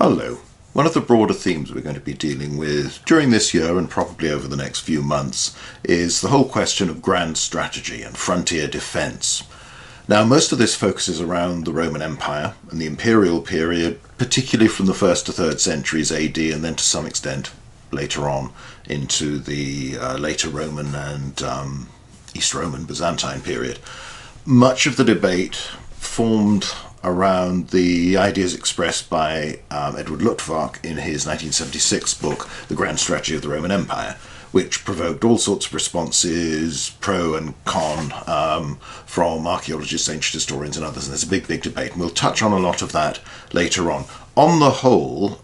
Hello. One of the broader themes we're going to be dealing with during this year and probably over the next few months is the whole question of grand strategy and frontier defence. Now, most of this focuses around the Roman Empire and the imperial period, particularly from the 1st to 3rd centuries AD and then to some extent later on into the later Roman and East Roman Byzantine period. Much of the debate formed around the ideas expressed by Edward Luttwak in his 1976 book, The Grand Strategy of the Roman Empire, which provoked all sorts of responses, pro and con, from archaeologists, ancient historians and others, and there's a big debate, and we'll touch on a lot of that later on. On the whole,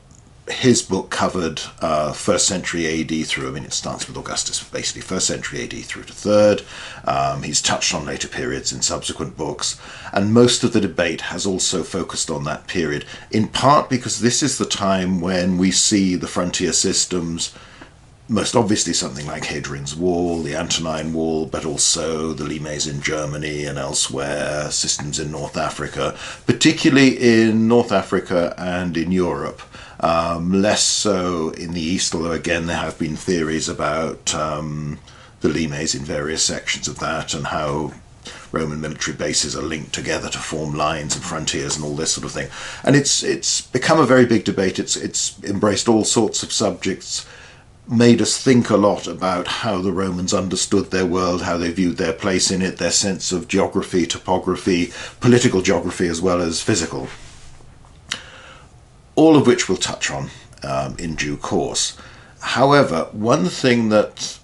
his book covered 1st century AD through, it starts with Augustus, basically 1st century AD through to 3rd. He's touched on later periods in subsequent books, and most of the debate has also focused on that period, in part because this is the time when we see the frontier systems, most obviously something like Hadrian's Wall, the Antonine Wall, but also the limes in Germany and elsewhere, systems in North Africa, particularly in North Africa and in Europe. Less so in the East, although again there have been theories about the limes in various sections of that and how Roman military bases are linked together to form lines and frontiers and all this sort of thing. And it's become a very big debate. It's embraced all sorts of subjects, made us think a lot about how the Romans understood their world, how they viewed their place in it, their sense of geography, topography, political geography as well as physical. All of which we'll touch on in due course. However, one thing that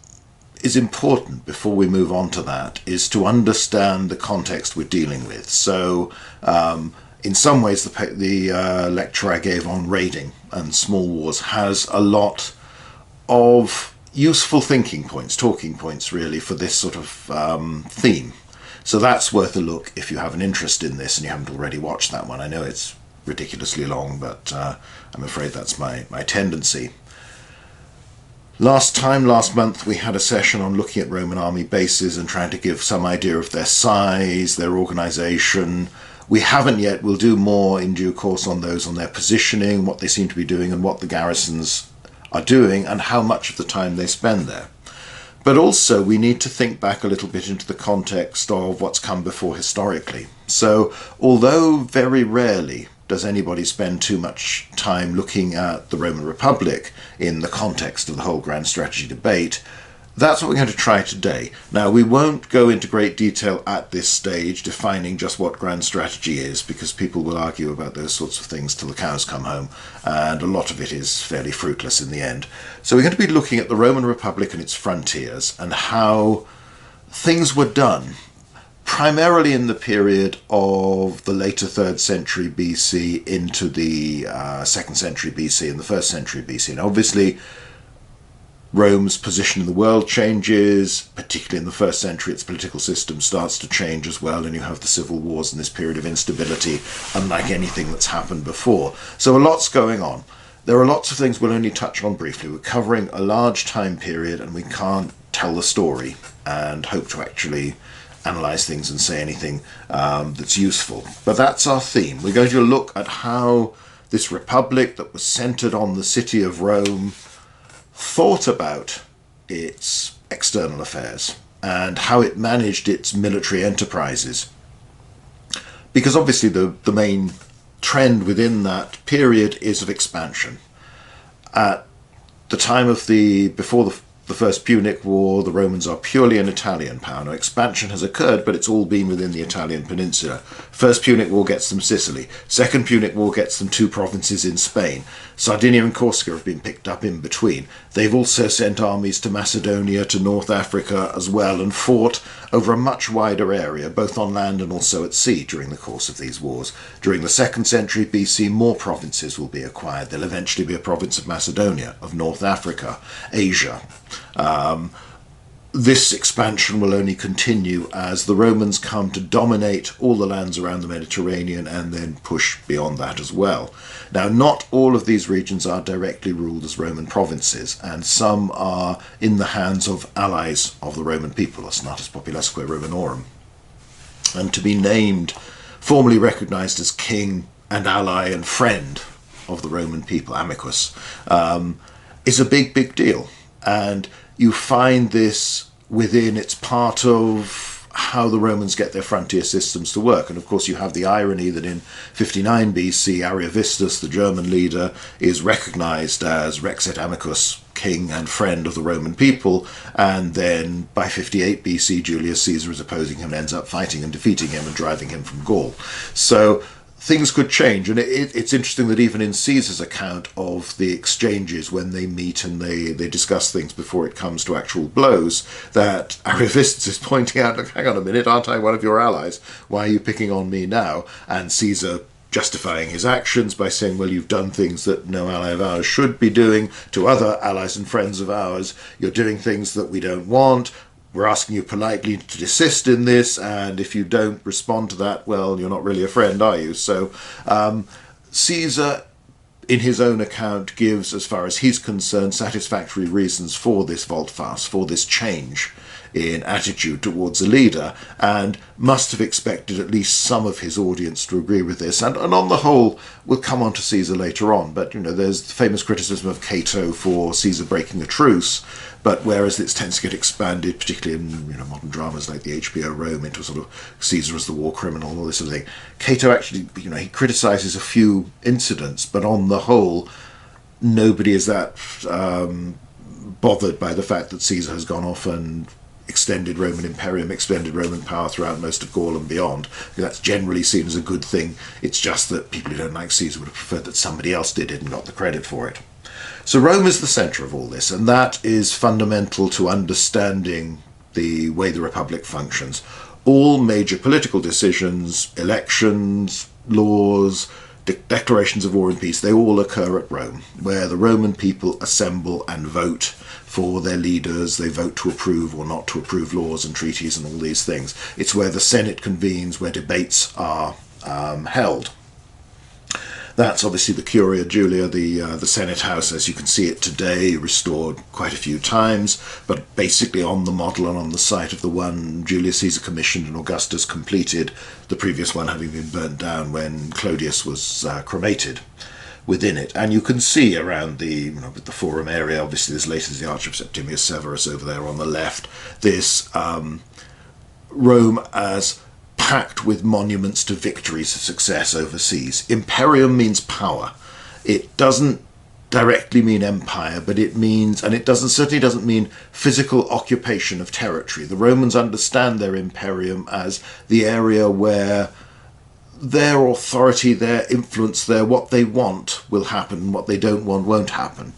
is important before we move on to that is to understand the context we're dealing with. So in some ways the lecture I gave on raiding and small wars has a lot of useful thinking points, talking points really, for this sort of theme. So that's worth a look if you have an interest in this and you haven't already watched that one. I know it's ridiculously long, but I'm afraid that's my tendency. Last month, we had a session on looking at Roman army bases and trying to give some idea of their size, their organisation. We haven't yet. We'll do more in due course on those, on their positioning, what they seem to be doing and what the garrisons are doing and how much of the time they spend there. But also we need to think back a little bit into the context of what's come before historically. So although very rarely does anybody spend too much time looking at the Roman Republic in the context of the whole grand strategy debate, that's what we're going to try today. Now, we won't go into great detail at this stage defining just what grand strategy is, because people will argue about those sorts of things till the cows come home, and a lot of it is fairly fruitless in the end. So we're going to be looking at the Roman Republic and its frontiers and how things were done, primarily in the period of the later 3rd century BC into the 2nd century BC and the 1st century BC. And obviously, Rome's position in the world changes, particularly in the 1st century. Its political system starts to change as well, and you have the civil wars and this period of instability, unlike anything that's happened before. So a lot's going on. There are lots of things we'll only touch on briefly. We're covering a large time period, and we can't tell the story and hope to actually analyse things and say anything that's useful. But that's our theme. We're going to look at how this republic that was centred on the city of Rome thought about its external affairs and how it managed its military enterprises. Because obviously the main trend within that period is of expansion. At the time of before the First Punic War, the Romans are purely an Italian power. Now, expansion has occurred, but it's all been within the Italian peninsula. First Punic War gets them Sicily. Second Punic War gets them 2 provinces in Spain. Sardinia and Corsica have been picked up in between. They've also sent armies to Macedonia, to North Africa as well, and fought over a much wider area, both on land and also at sea during the course of these wars. During the 2nd century BC, more provinces will be acquired. There'll eventually be a province of Macedonia, of North Africa, Asia. This expansion will only continue as the Romans come to dominate all the lands around the Mediterranean and then push beyond that as well. Now, not all of these regions are directly ruled as Roman provinces, and some are in the hands of allies of the Roman people, Senatus Populusque Romanorum. And to be named, formally recognised as king and ally and friend of the Roman people, amicus, is a big, big deal. And you find this within, it's part of how the Romans get their frontier systems to work. And of course you have the irony that in 59 BC, Ariovistus, the German leader, is recognized as Rex et Amicus, king and friend of the Roman people, and then by 58 BC, Julius Caesar is opposing him and ends up fighting and defeating him and driving him from Gaul. So things could change, and it's interesting that even in Caesar's account of the exchanges when they meet and they discuss things before it comes to actual blows, that Ariovistus is pointing out, hang on a minute, aren't I one of your allies? Why are you picking on me now? And Caesar justifying his actions by saying, well, you've done things that no ally of ours should be doing to other allies and friends of ours. You're doing things that we don't want. We're asking you politely to desist in this, and if you don't respond to that, well, you're not really a friend, are you? So Caesar, in his own account, gives, as far as he's concerned, satisfactory reasons for this volte-face, for this change in attitude towards a leader, and must have expected at least some of his audience to agree with this. And on the whole, we'll come on to Caesar later on, but there's the famous criticism of Cato for Caesar breaking a truce, but whereas it tends to get expanded, particularly in modern dramas like the HBO Rome, into sort of Caesar as the war criminal and all this sort of thing, Cato actually, he criticises a few incidents, but on the whole, nobody is that bothered by the fact that Caesar has gone off and extended Roman Imperium, extended Roman power throughout most of Gaul and beyond. That's generally seen as a good thing. It's just that people who don't like Caesar would have preferred that somebody else did it and got the credit for it. So Rome is the centre of all this, and that is fundamental to understanding the way the Republic functions. All major political decisions, elections, laws, declarations of war and peace, they all occur at Rome, where the Roman people assemble and vote for their leaders. They vote to approve or not to approve laws and treaties and all these things. It's where the Senate convenes, where debates are held. That's obviously the Curia Julia, the Senate House, as you can see it today, restored quite a few times, but basically on the model and on the site of the one Julius Caesar commissioned and Augustus completed, the previous one having been burnt down when Clodius was cremated within it. And you can see around the forum area, obviously as late as the Arch of Septimius Severus over there on the left, this Rome as packed with monuments to victories of success overseas. Imperium means power. It doesn't directly mean empire, but it means, and it certainly doesn't mean physical occupation of territory. The Romans understand their imperium as the area where their authority, their influence, what they want will happen, what they don't want won't happen.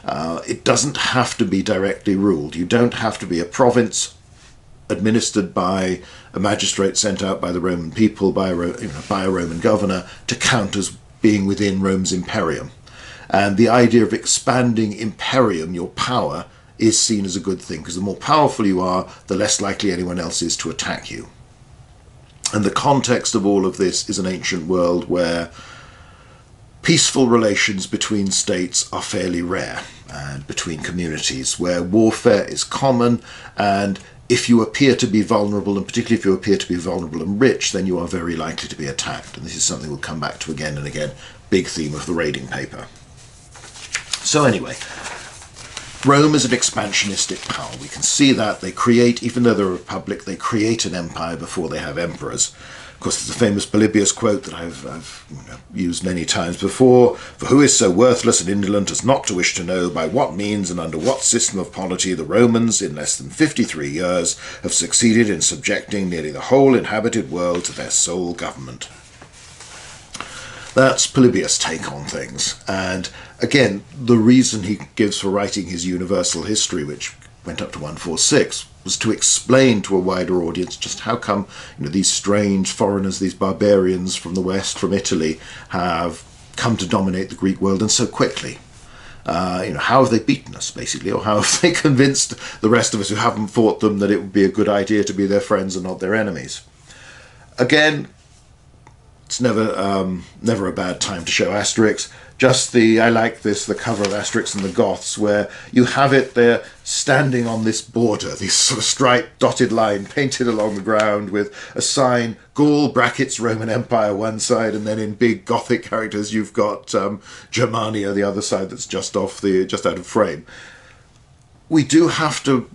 It doesn't have to be directly ruled. You don't have to be a province administered by a magistrate sent out by the Roman people, by a Roman governor, to count as being within Rome's imperium. And the idea of expanding imperium, your power, is seen as a good thing, because the more powerful you are, the less likely anyone else is to attack you. And the context of all of this is an ancient world where peaceful relations between states are fairly rare, and between communities, where warfare is common, and if you appear to be vulnerable, and particularly if you appear to be vulnerable and rich, then you are very likely to be attacked. And this is something we'll come back to again and again, big theme of the raiding paper. So anyway, Rome is an expansionistic power. We can see that. They create, even though they're a republic, they create an empire before they have emperors. Of course, there's a famous Polybius quote that I've used many times before. For who is so worthless and indolent as not to wish to know by what means and under what system of polity the Romans, in less than 53 years, have succeeded in subjecting nearly the whole inhabited world to their sole government. That's Polybius' take on things. And again, the reason he gives for writing his Universal History, which went up to 146, was to explain to a wider audience just how come these strange foreigners, these barbarians from the West, from Italy, have come to dominate the Greek world and so quickly. How have they beaten us, basically, or how have they convinced the rest of us who haven't fought them that it would be a good idea to be their friends and not their enemies? Again, It's never a bad time to show Asterix. I like the cover of Asterix and the Goths, where you have it there standing on this border, this sort of striped dotted line painted along the ground with a sign, Gaul brackets Roman Empire one side, and then in big Gothic characters you've got Germania the other side that's just out of frame. We do have to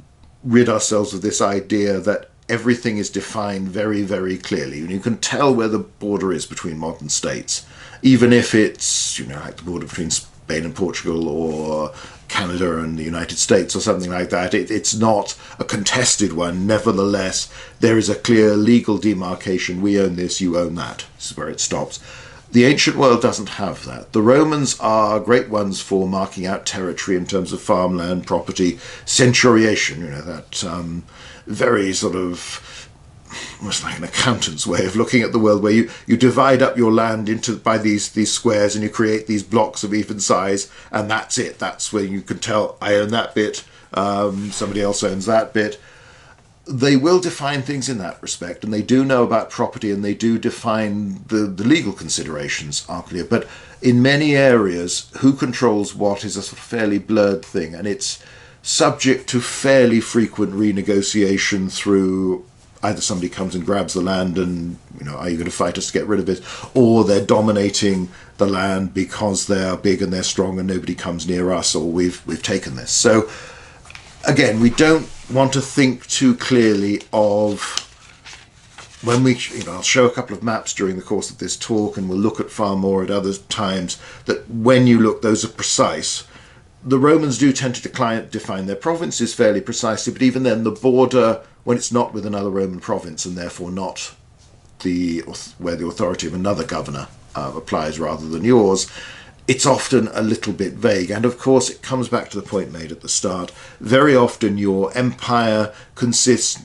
rid ourselves of this idea that everything is defined very, very clearly. And you can tell where the border is between modern states, even if it's, like the border between Spain and Portugal or Canada and the United States or something like that. It's not a contested one. Nevertheless, there is a clear legal demarcation. We own this, you own that. This is where it stops. The ancient world doesn't have that. The Romans are great ones for marking out territory in terms of farmland, property, centuriation, that very sort of almost like an accountant's way of looking at the world, where you divide up your land by these squares, and you create these blocks of even size, and that's it. That's where you can tell, I own that bit, somebody else owns that bit. They will define things in that respect, and they do know about property, and they do define the legal considerations are clear. But in many areas, who controls what is a sort of fairly blurred thing, and it's subject to fairly frequent renegotiation through either somebody comes and grabs the land and, are you going to fight us to get rid of it? Or they're dominating the land because they're big and they're strong and nobody comes near us, or we've taken this. So again, we don't want to think too clearly of when I'll show a couple of maps during the course of this talk, and we'll look at far more at other times, that when you look, those are precise. The Romans do tend to define their provinces fairly precisely, but even then the border, when it's not with another Roman province and therefore not where the authority of another governor applies rather than yours, it's often a little bit vague. And of course it comes back to the point made at the start. Very often your empire consists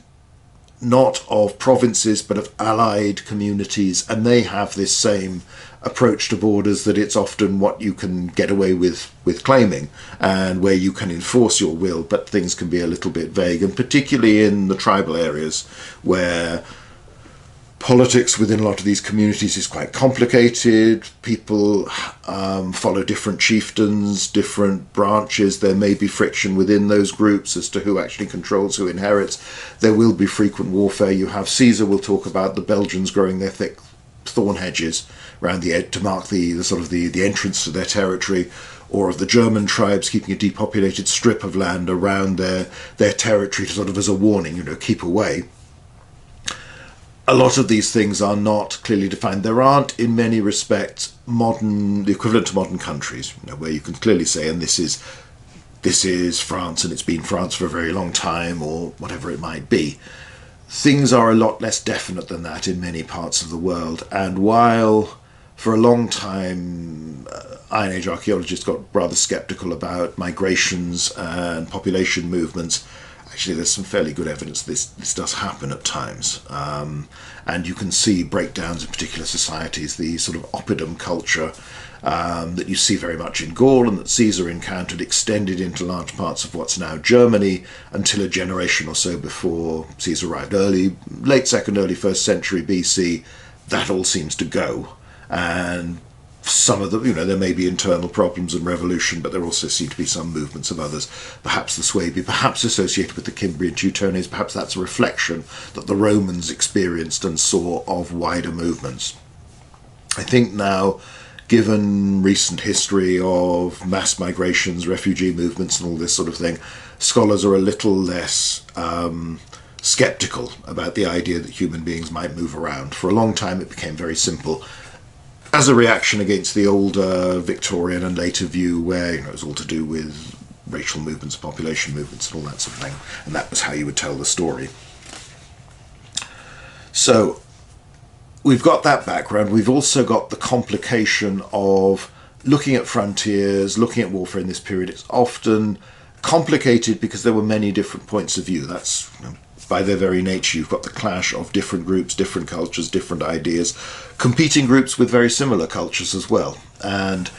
not of provinces but of allied communities, and they have this same approach to borders, that it's often what you can get away with claiming and where you can enforce your will, but things can be a little bit vague, and particularly in the tribal areas where politics within a lot of these communities is quite complicated. People follow different chieftains, different branches. There may be friction within those groups as to who actually controls, who inherits. There will be frequent warfare. You have Caesar will talk about the Belgians growing their thick thorn hedges around the edge to mark the entrance to their territory, or of the German tribes keeping a depopulated strip of land around their territory to sort of as a warning, keep away. A lot of these things are not clearly defined. There aren't, in many respects, the equivalent to modern countries, where you can clearly say, and this is France, and it's been France for a very long time, or whatever it might be. Things are a lot less definite than that in many parts of the world, and while for a long time Iron Age archaeologists got rather sceptical about migrations and population movements, actually there's some fairly good evidence this does happen at times. And you can see breakdowns in particular societies, the sort of oppidum culture that you see very much in Gaul and that Caesar encountered, extended into large parts of what's now Germany until a generation or so before Caesar arrived. Late 2nd, early 1st century BC, that all seems to go. And some of them, there may be internal problems and revolution, but there also seem to be some movements of others. Perhaps the Suebi, perhaps associated with the Cimbrian Teutones, perhaps that's a reflection that the Romans experienced and saw of wider movements. I think now, given recent history of mass migrations, refugee movements and all this sort of thing, scholars are a little less skeptical about the idea that human beings might move around. For a long time it became very simple, as a reaction against the older Victorian and later view where it was all to do with racial movements, population movements and all that sort of thing, and that was how you would tell the story. So we've got that background. We've also got the complication of looking at frontiers, looking at warfare in this period. It's often complicated because there were many different points of view. That's by their very nature, you've got the clash of different groups, different cultures, different ideas, competing groups with very similar cultures as well. And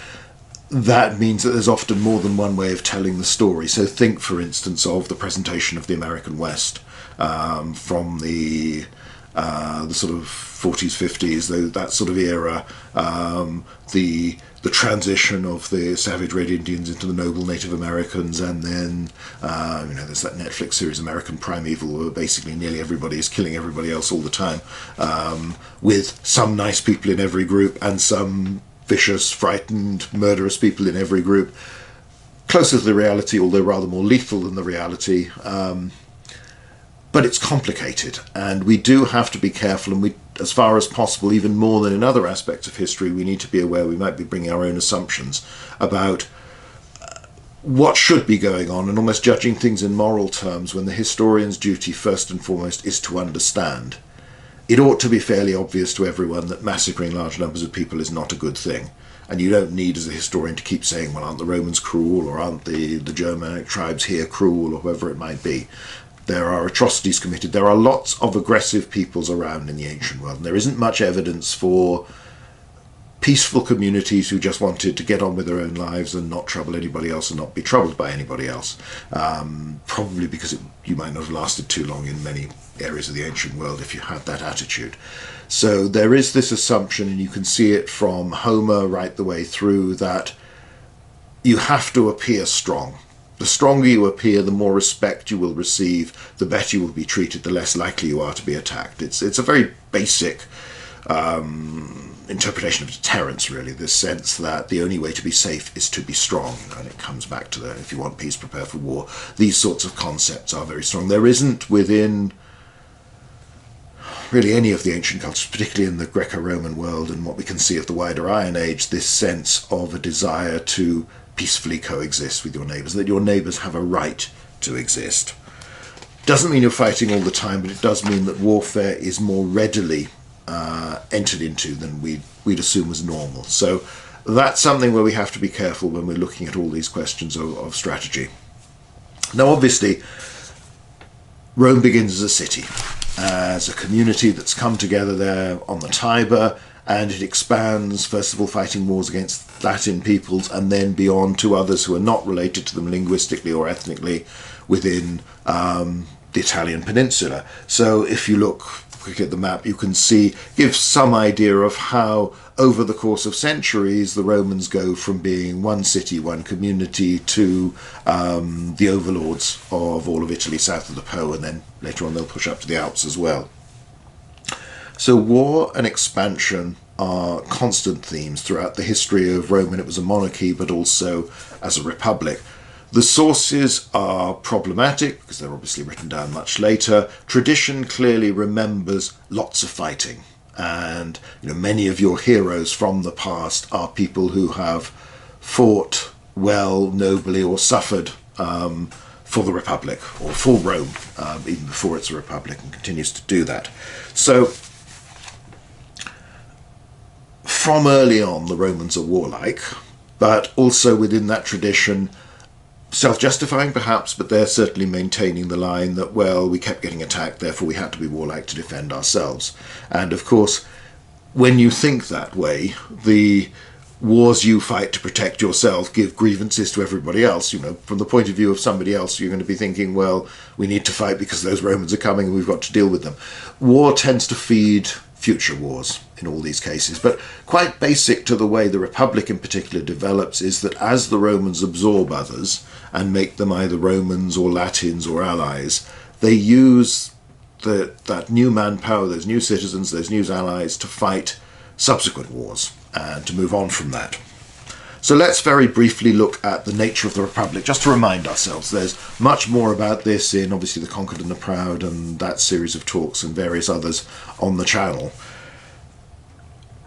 that means that there's often more than one way of telling the story. So think, for instance, of the presentation of the American West from the the sort of 40s, 50s, that sort of era, the transition of the savage Red Indians into the noble Native Americans, and then there's that Netflix series American Primeval, where basically nearly everybody is killing everybody else all the time, with some nice people in every group and some vicious, frightened, murderous people in every group. Closer to the reality, although rather more lethal than the reality. But it's complicated, and we do have to be careful, and we, as far as possible, even more than in other aspects of history, we need to be aware we might be bringing our own assumptions about what should be going on, and almost judging things in moral terms, when the historian's duty first and foremost is to understand. It ought to be fairly obvious to everyone that massacring large numbers of people is not a good thing. And you don't need, as a historian, to keep saying, well, aren't the Romans cruel, or aren't the Germanic tribes here cruel, or whoever it might be. There are atrocities committed. There are lots of aggressive peoples around in the ancient world, and there isn't much evidence for peaceful communities who just wanted to get on with their own lives and not trouble anybody else and not be troubled by anybody else. Probably because you might not have lasted too long in many areas of the ancient world if you had that attitude. So there is this assumption, and you can see it from Homer right the way through, that you have to appear strong. The stronger you appear, the more respect you will receive, the better you will be treated, the less likely you are to be attacked. It's a very basic interpretation of deterrence, really, this sense that the only way to be safe is to be strong. And it comes back to if you want peace, prepare for war. These sorts of concepts are very strong. There isn't within really any of the ancient cultures, particularly in the Greco-Roman world and what we can see of the wider Iron Age, this sense of a desire to peacefully coexist with your neighbours, that your neighbours have a right to exist. Doesn't mean you're fighting all the time, but it does mean that warfare is more readily entered into than we'd assume was normal. So that's something where we have to be careful when we're looking at all these questions of strategy. Now, obviously, Rome begins as a city, as a community that's come together there on the Tiber, and it expands, first of all fighting wars against Latin peoples, and then beyond to others who are not related to them linguistically or ethnically within the Italian peninsula. So if you look quickly at the map, you can give some idea of how over the course of centuries the Romans go from being one city, one community, to the overlords of all of Italy south of the Po, and then later on they'll push up to the Alps as well. So war and expansion are constant themes throughout the history of Rome, and it was a monarchy, but also as a republic. The sources are problematic because they're obviously written down much later. Tradition clearly remembers lots of fighting, and many of your heroes from the past are people who have fought well, nobly, or suffered for the Republic, or for Rome, even before it's a republic, and continues to do that. So from early on, the Romans are warlike, but also within that tradition, self-justifying perhaps, but they're certainly maintaining the line that, well, we kept getting attacked, therefore we had to be warlike to defend ourselves. And of course, when you think that way, the wars you fight to protect yourself give grievances to everybody else. From the point of view of somebody else, you're going to be thinking, well, we need to fight because those Romans are coming and we've got to deal with them. War tends to feed future wars in all these cases, but quite basic to the way the Republic in particular develops is that as the Romans absorb others and make them either Romans or Latins or allies, they use that new manpower, those new citizens, those new allies to fight subsequent wars and to move on from that. So let's very briefly look at the nature of the Republic, just to remind ourselves. There's much more about this in obviously The Conquered and the Proud and that series of talks and various others on the channel.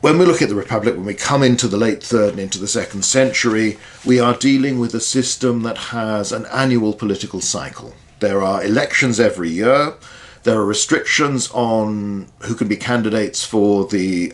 When we look at the Republic, when we come into the late 3rd and into the 2nd century, we are dealing with a system that has an annual political cycle. There are elections every year. There are restrictions on who can be candidates for the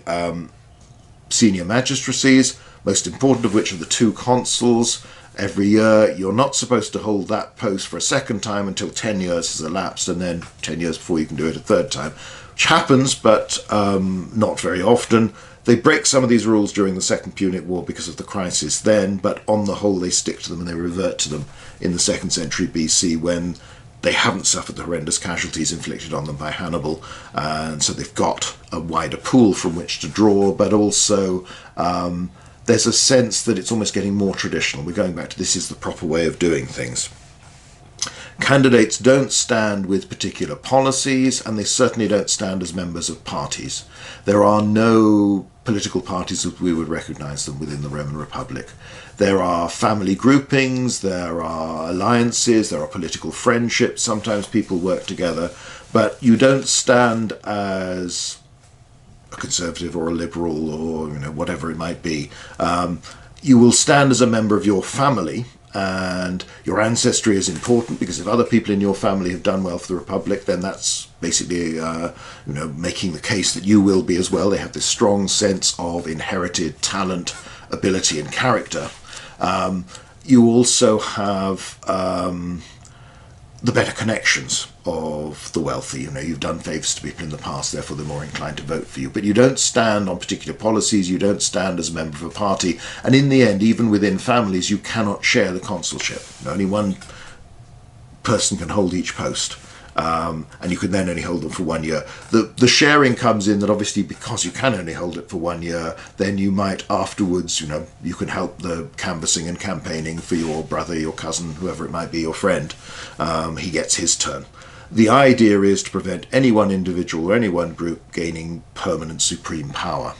senior magistracies, most important of which are the 2 consuls. Every year you're not supposed to hold that post for a second time until 10 years has elapsed, and then 10 years before you can do it a third time, which happens, but not very often. They break some of these rules during the Second Punic War because of the crisis then, but on the whole they stick to them and they revert to them in the 2nd century BC, when they haven't suffered the horrendous casualties inflicted on them by Hannibal, and so they've got a wider pool from which to draw, but also there's a sense that it's almost getting more traditional. We're going back to this is the proper way of doing things. Candidates don't stand with particular policies, and they certainly don't stand as members of parties. There are no political parties as we would recognize them within the Roman Republic. There are family groupings, there are alliances, there are political friendships, sometimes people work together, but you don't stand as a conservative or a liberal or whatever it might be. You will stand as a member of your family, and your ancestry is important because if other people in your family have done well for the Republic, then that's basically making the case that you will be as well. They have this strong sense of inherited talent, ability and character. You also have the better connections of the wealthy. You've done favours to people in the past, therefore they're more inclined to vote for you. But you don't stand on particular policies, you don't stand as a member of a party, and in the end, even within families, you cannot share the consulship. Only one person can hold each post, and you can then only hold them for 1 year. The sharing comes in that obviously because you can only hold it for 1 year, then you might afterwards, you can help the canvassing and campaigning for your brother, your cousin, whoever it might be, your friend. He gets his turn. The idea is to prevent any one individual or any one group gaining permanent supreme power.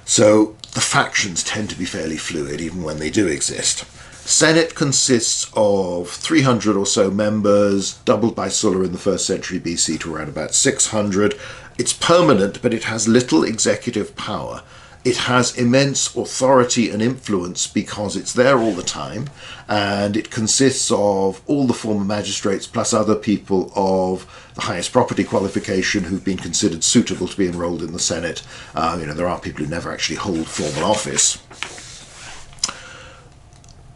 So the factions tend to be fairly fluid even when they do exist. Senate consists of 300 or so members, doubled by Sulla in the 1st century BC to around about 600. It's permanent, but it has little executive power. It has immense authority and influence because it's there all the time, and it consists of all the former magistrates plus other people of the highest property qualification who've been considered suitable to be enrolled in the Senate. There are people who never actually hold formal office.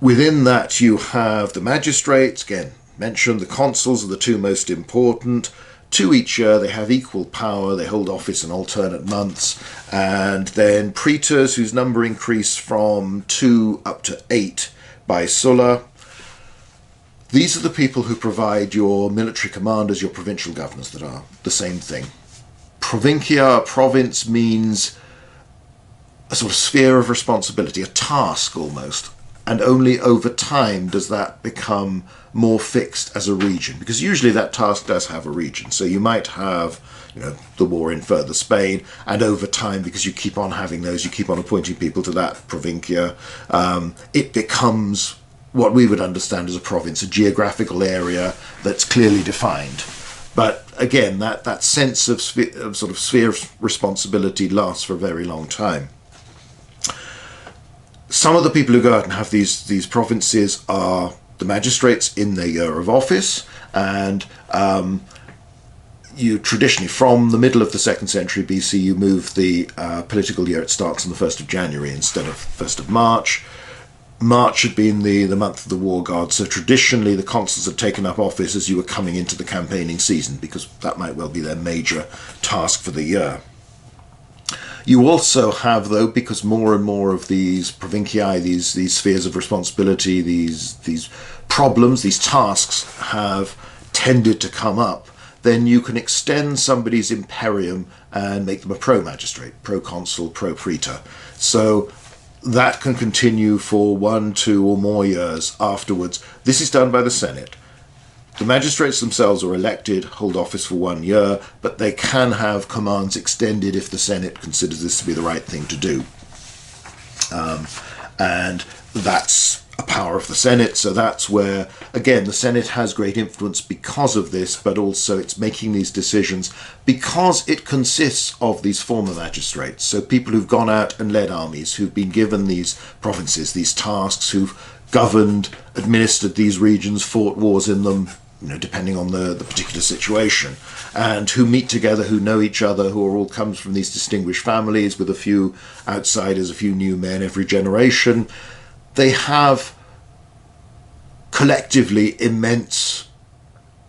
Within that you have the magistrates, again mentioned, the consuls are the two most important. 2 each year, they have equal power, they hold office in alternate months, and then praetors, whose number increased from 2 up to 8 by Sulla. These are the people who provide your military commanders, your provincial governors, that are the same thing. Provincia, province, means a sort of sphere of responsibility, a task almost. And only over time does that become more fixed as a region, because usually that task does have a region. So you might have, the war in further Spain, and over time, because you keep on having those, you keep on appointing people to that provincia, it becomes what we would understand as a province, a geographical area that's clearly defined. But again, that sense of sort of sphere of responsibility lasts for a very long time. Some of the people who go out and have these provinces are the magistrates in their year of office, and you traditionally, from the middle of the 2nd century BC, you move the political year, it starts on the 1st of January instead of 1st of March. March had been the month of the war god, so traditionally the consuls had taken up office as you were coming into the campaigning season, because that might well be their major task for the year. You also have, though, because more and more of these provinciae, these spheres of responsibility, these problems, these tasks have tended to come up, then you can extend somebody's imperium and make them a pro-magistrate, pro-consul, pro-praetor. So that can continue for 1, 2 or more years afterwards. This is done by the Senate. The magistrates themselves are elected, hold office for 1 year, but they can have commands extended if the Senate considers this to be the right thing to do. And that's a power of the Senate, so that's where, again, the Senate has great influence because of this, but also it's making these decisions because it consists of these former magistrates, so people who've gone out and led armies, who've been given these provinces, these tasks, who've governed, administered these regions, fought wars in them, depending on the particular situation, and who meet together, who know each other, who are all comes from these distinguished families with a few outsiders, a few new men every generation. They have collectively immense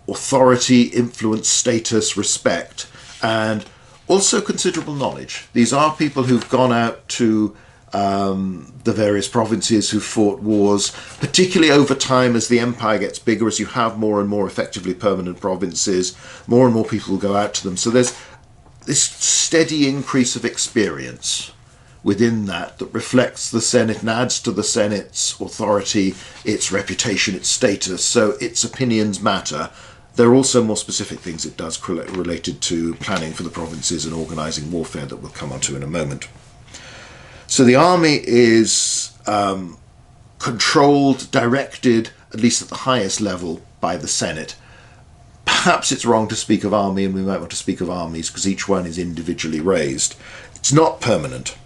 authority, influence, status, respect, and also considerable knowledge. These are people who've gone out to the various provinces who fought wars, particularly over time as the empire gets bigger, as you have more and more effectively permanent provinces, more and more people will go out to them. So there's this steady increase of experience within that reflects the Senate and adds to the Senate's authority, its reputation, its status, so its opinions matter. There are also more specific things it does related to planning for the provinces and organising warfare that we'll come on to in a moment. So the army is controlled, directed, at least at the highest level, by the Senate. Perhaps it's wrong to speak of army, and we might want to speak of armies because each one is individually raised. It's not permanent.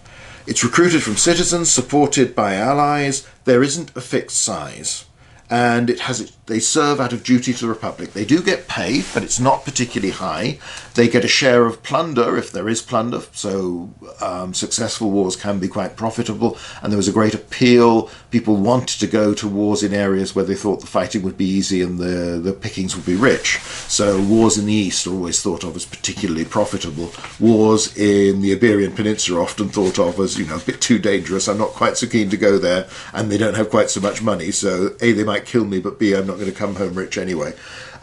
It's recruited from citizens, supported by allies. There isn't a fixed size. And they serve out of duty to the Republic. They do get pay, but it's not particularly high. They get a share of plunder, if there is plunder, so successful wars can be quite profitable, and there was a great appeal. People wanted to go to wars in areas where they thought the fighting would be easy and the pickings would be rich. So wars in the East are always thought of as particularly profitable. Wars in the Iberian Peninsula are often thought of as, a bit too dangerous. I'm not quite so keen to go there, and they don't have quite so much money, so A, they might kill me, but B, I'm not going to come home rich anyway.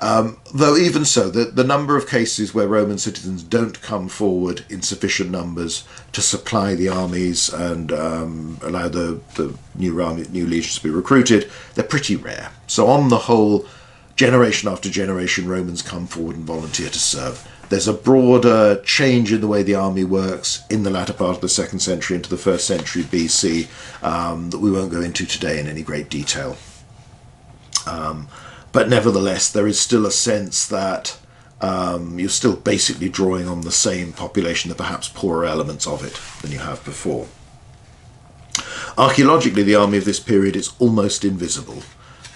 Though even so, the number of cases where Roman citizens don't come forward in sufficient numbers to supply the armies and allow the new legions to be recruited, they're pretty rare. So on the whole, generation after generation, Romans come forward and volunteer to serve. There's a broader change in the way the army works in the latter part of the 2nd century into the 1st century BC that we won't go into today in any great detail. But nevertheless, there is still a sense that you're still basically drawing on the same population, the perhaps poorer elements of it than you have before. Archaeologically, the army of this period is almost invisible.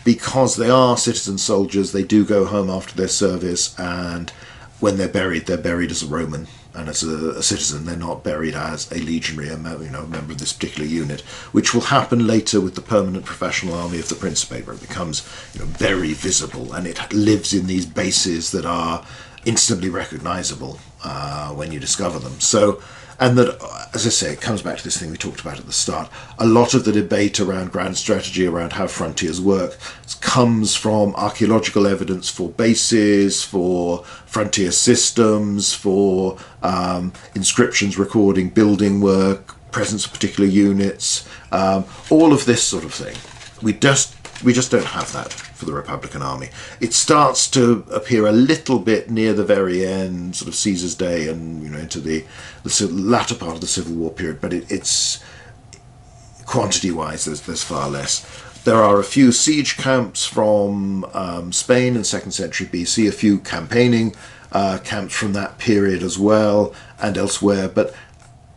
Because they are citizen soldiers, they do go home after their service, and when they're buried as a Roman, and as a citizen. They're not buried as a legionary, a member of this particular unit, which will happen later with the permanent professional army of the Principate, where it becomes very visible, and it lives in these bases that are instantly recognizable when you discover them. So, and that, as I say, it comes back to this thing we talked about at the start. A lot of the debate around grand strategy, around how frontiers work, comes from archaeological evidence for bases, for frontier systems, for inscriptions recording building work, presence of particular units, all of this sort of thing. We just don't have that for the Republican army. It starts to appear a little bit near the very end, sort of Caesar's day, and into the latter part of the Civil War period. But it's quantity-wise, there's far less. There are a few siege camps from Spain in 2nd century BC, a few campaigning camps from that period as well, and elsewhere. But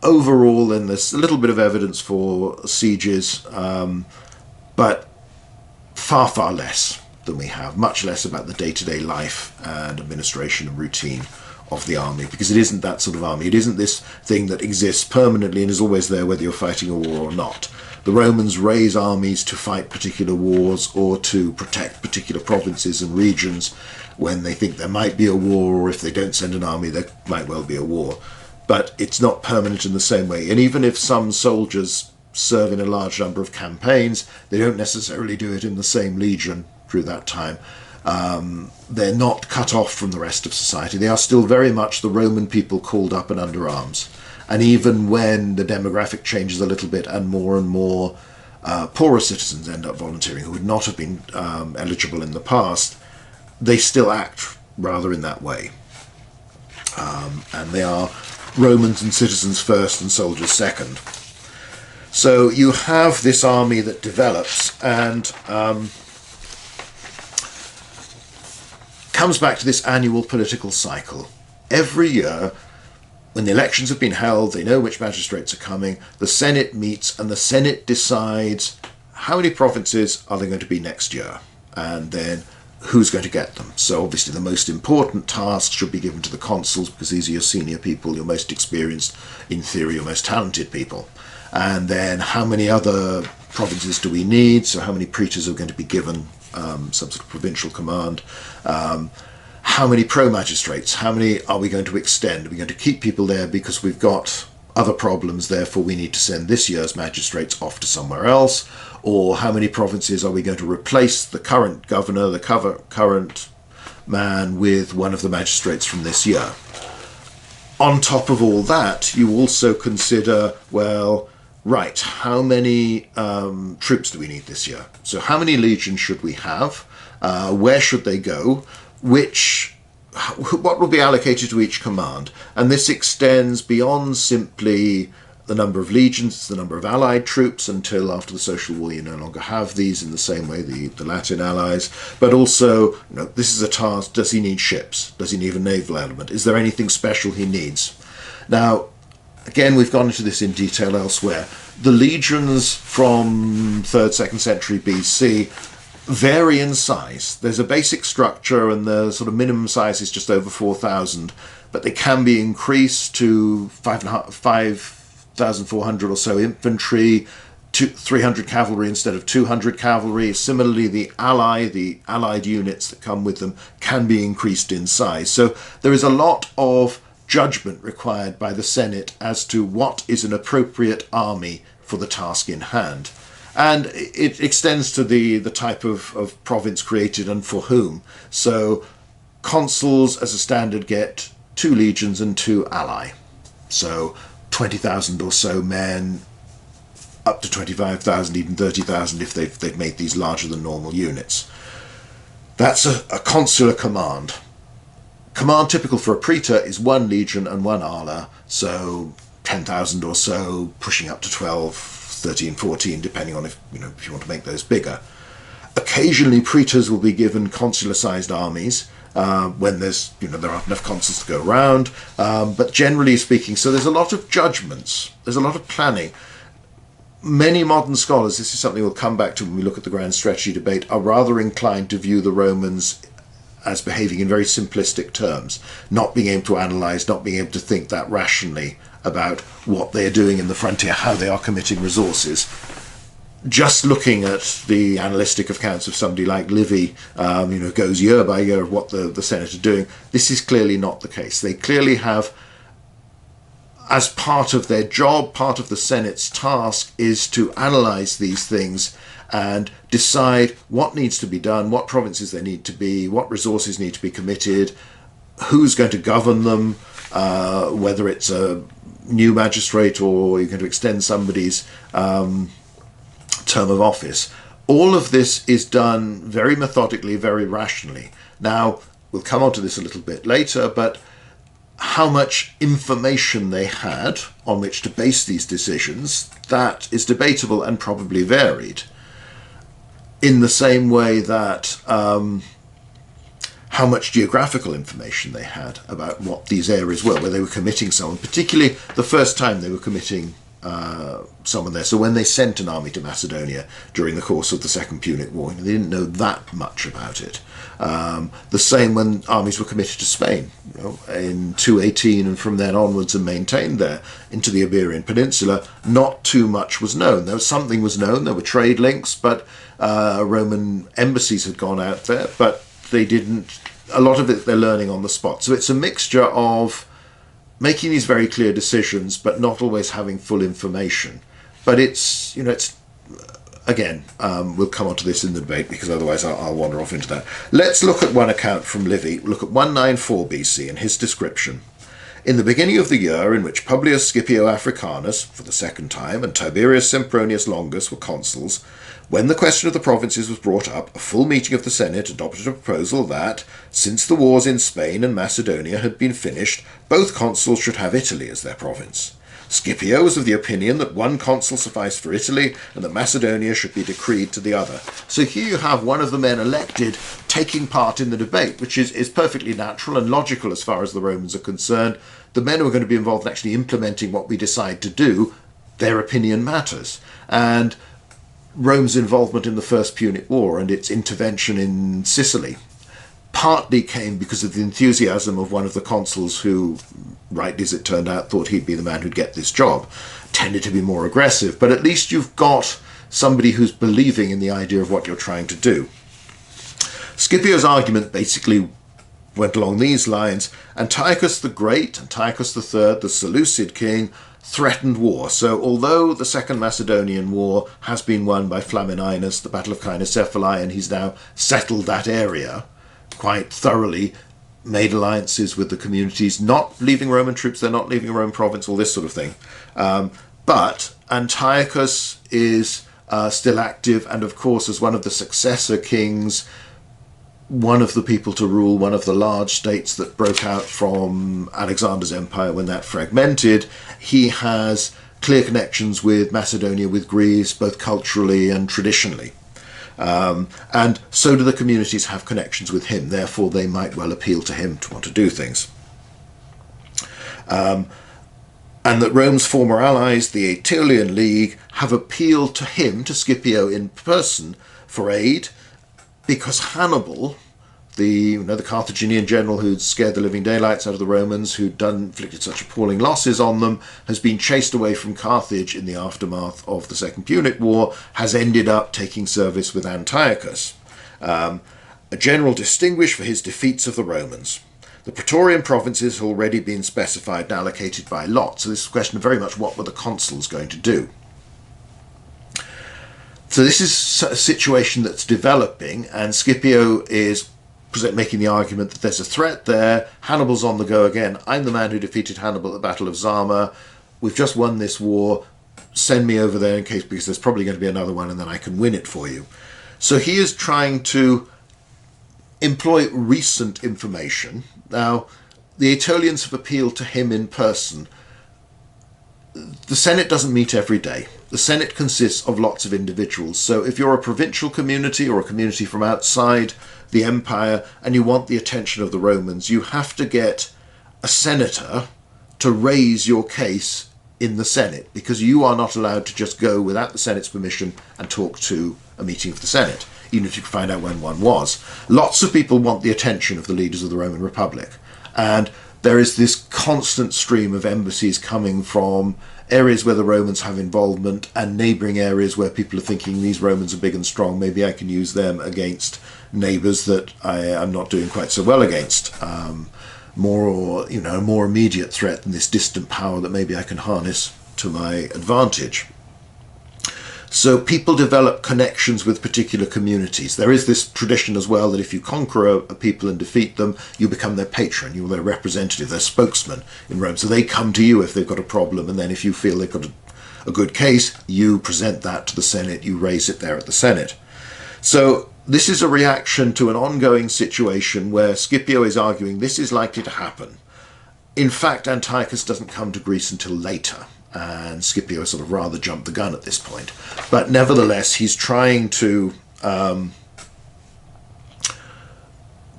overall, then there's a little bit of evidence for sieges, but far, far less than we have. Much less about the day-to-day life and administration and routine of the army, because it isn't that sort of army. It isn't this thing that exists permanently and is always there whether you're fighting a war or not. The Romans raise armies to fight particular wars or to protect particular provinces and regions when they think there might be a war, or if they don't send an army, there might well be a war. But it's not permanent in the same way. And even if some soldiers serve in a large number of campaigns, they don't necessarily do it in the same legion through that time. They're not cut off from the rest of society. They are still very much the Roman people called up and under arms. And even when the demographic changes a little bit and more poorer citizens end up volunteering who would not have been eligible in the past, they still act rather in that way. And they are Romans and citizens first and soldiers second. So you have this army that develops and comes back to this annual political cycle. Every year, when the elections have been held, they know which magistrates are coming, the Senate meets and the Senate decides how many provinces are there going to be next year, and then who's going to get them. So obviously the most important tasks should be given to the consuls, because these are your senior people, your most experienced, in theory, your most talented people. And then how many other provinces do we need? So how many praetors are going to be given some sort of provincial command? How many pro-magistrates? How many are we going to extend? Are we going to keep people there because we've got other problems, therefore we need to send this year's magistrates off to somewhere else, or how many provinces are we going to replace the current governor, the current man, with one of the magistrates from this year. On top of all that, you also consider, well, right, how many troops do we need this year? So how many legions should we have? Where should they go? What will be allocated to each command? And this extends beyond simply the number of legions, the number of allied troops, until after the Social War you no longer have these in the same way, the Latin allies, but also, this is a task. Does he need ships? Does he need a naval element? Is there anything special he needs? Now, again, we've gone into this in detail elsewhere. The legions from 3rd, 2nd century BC vary in size. There's a basic structure, and the sort of minimum size is just over 4,000, but they can be increased to 5,400 or so infantry, 300 cavalry instead of 200 cavalry. Similarly, the allied units that come with them can be increased in size. So there is a lot of judgment required by the Senate as to what is an appropriate army for the task in hand. And it extends to the type of province created and for whom. So consuls, as a standard, get 2 legions and 2 ally. So 20,000 or so men, up to 25,000, even 30,000 if they've made these larger than normal units. That's a consular command. Command typical for a praetor is 1 legion and 1 ala, so 10,000 or so, pushing up to 12, 13, 14, depending on if you want to make those bigger. Occasionally, praetors will be given consular-sized armies when there aren't enough consuls to go around. But generally speaking, so there's a lot of judgments, there's a lot of planning. Many modern scholars, this is something we'll come back to when we look at the grand strategy debate, are rather inclined to view the Romans as behaving in very simplistic terms, not being able to analyse, not being able to think that rationally about what they're doing in the frontier, how they are committing resources. Just looking at the analytic accounts of somebody like Livy, goes year by year of what the Senate are doing, this is clearly not the case. They clearly have, as part of their job, part of the Senate's task is to analyse these things and decide what needs to be done, what provinces there need to be, what resources need to be committed, who's going to govern them, whether it's a new magistrate or you're going to extend somebody's term of office. All of this is done very methodically, very rationally. Now, we'll come on to this a little bit later, but how much information they had on which to base these decisions, that is debatable and probably varied. In the same way that how much geographical information they had about what these areas were, where they were committing someone, particularly the first time they were committing someone there. So when they sent an army to Macedonia during the course of the Second Punic War, they didn't know that much about it. The same when armies were committed to Spain, in 218 and from then onwards, and maintained there into the Iberian Peninsula. Not too much was known. Something was known. There were trade links, but Roman embassies had gone out there, but they didn't. A lot of it they're learning on the spot. So it's a mixture of making these very clear decisions, but not always having full information. But it's again, we'll come on to this in the debate because otherwise I'll wander off into that. Let's look at one account from Livy. Look at 194 BC and his description. In the beginning of the year in which Publius Scipio Africanus, for the second time, and Tiberius Sempronius Longus were consuls, when the question of the provinces was brought up, a full meeting of the Senate adopted a proposal that, since the wars in Spain and Macedonia had been finished, both consuls should have Italy as their province. Scipio was of the opinion that one consul sufficed for Italy and that Macedonia should be decreed to the other. So here you have one of the men elected taking part in the debate, which is perfectly natural and logical as far as the Romans are concerned. The men who are going to be involved in actually implementing what we decide to do, their opinion matters. And Rome's involvement in the First Punic War and its intervention in Sicily partly came because of the enthusiasm of one of the consuls who, rightly as it turned out, thought he'd be the man who'd get this job. Tended to be more aggressive, but at least you've got somebody who's believing in the idea of what you're trying to do. Scipio's argument basically went along these lines. Antiochus the Great, Antiochus III, the Seleucid king, threatened war. So although the Second Macedonian War has been won by Flamininus, the Battle of Cynocephalae, and he's now settled that area quite thoroughly, made alliances with the communities, not leaving Roman troops, they're not leaving Roman province, all this sort of thing. But Antiochus is still active, and of course, as one of the successor kings, one of the people to rule one of the large states that broke out from Alexander's empire when that fragmented, he has clear connections with Macedonia, with Greece, both culturally and traditionally. And so do the communities have connections with him, therefore they might well appeal to him to want to do things. And that Rome's former allies, the Aetolian League, have appealed to him, to Scipio in person, for aid, because Hannibal, the Carthaginian general who'd scared the living daylights out of the Romans, who'd inflicted such appalling losses on them, has been chased away from Carthage in the aftermath of the Second Punic War, has ended up taking service with Antiochus, a general distinguished for his defeats of the Romans. The Praetorian provinces have already been specified and allocated by lot, so this is a question of very much what were the consuls going to do. So this is a situation that's developing, and Scipio is making the argument that there's a threat there. Hannibal's on the go again. I'm the man who defeated Hannibal at the Battle of Zama. We've just won this war. Send me over there in case, because there's probably going to be another one, and then I can win it for you. So he is trying to employ recent information. Now, the Aetolians have appealed to him in person. The Senate doesn't meet every day. The Senate consists of lots of individuals. So if you're a provincial community or a community from outside the empire and you want the attention of the Romans, you have to get a senator to raise your case in the Senate, because you are not allowed to just go without the Senate's permission and talk to a meeting of the Senate, even if you can find out when one was. Lots of people want the attention of the leaders of the Roman Republic, and there is this constant stream of embassies coming from areas where the Romans have involvement and neighbouring areas where people are thinking these Romans are big and strong, maybe I can use them against neighbours that I am not doing quite so well against. A more immediate threat than this distant power that maybe I can harness to my advantage. So people develop connections with particular communities. There is this tradition as well that if you conquer a people and defeat them, you become their patron, you're their representative, their spokesman in Rome. So they come to you if they've got a problem, and then if you feel they've got a good case, you present that to the Senate, you raise it there at the Senate. So this is a reaction to an ongoing situation where Scipio is arguing this is likely to happen. In fact, Antiochus doesn't come to Greece until later, and Scipio sort of rather jumped the gun at this point. But nevertheless, he's trying to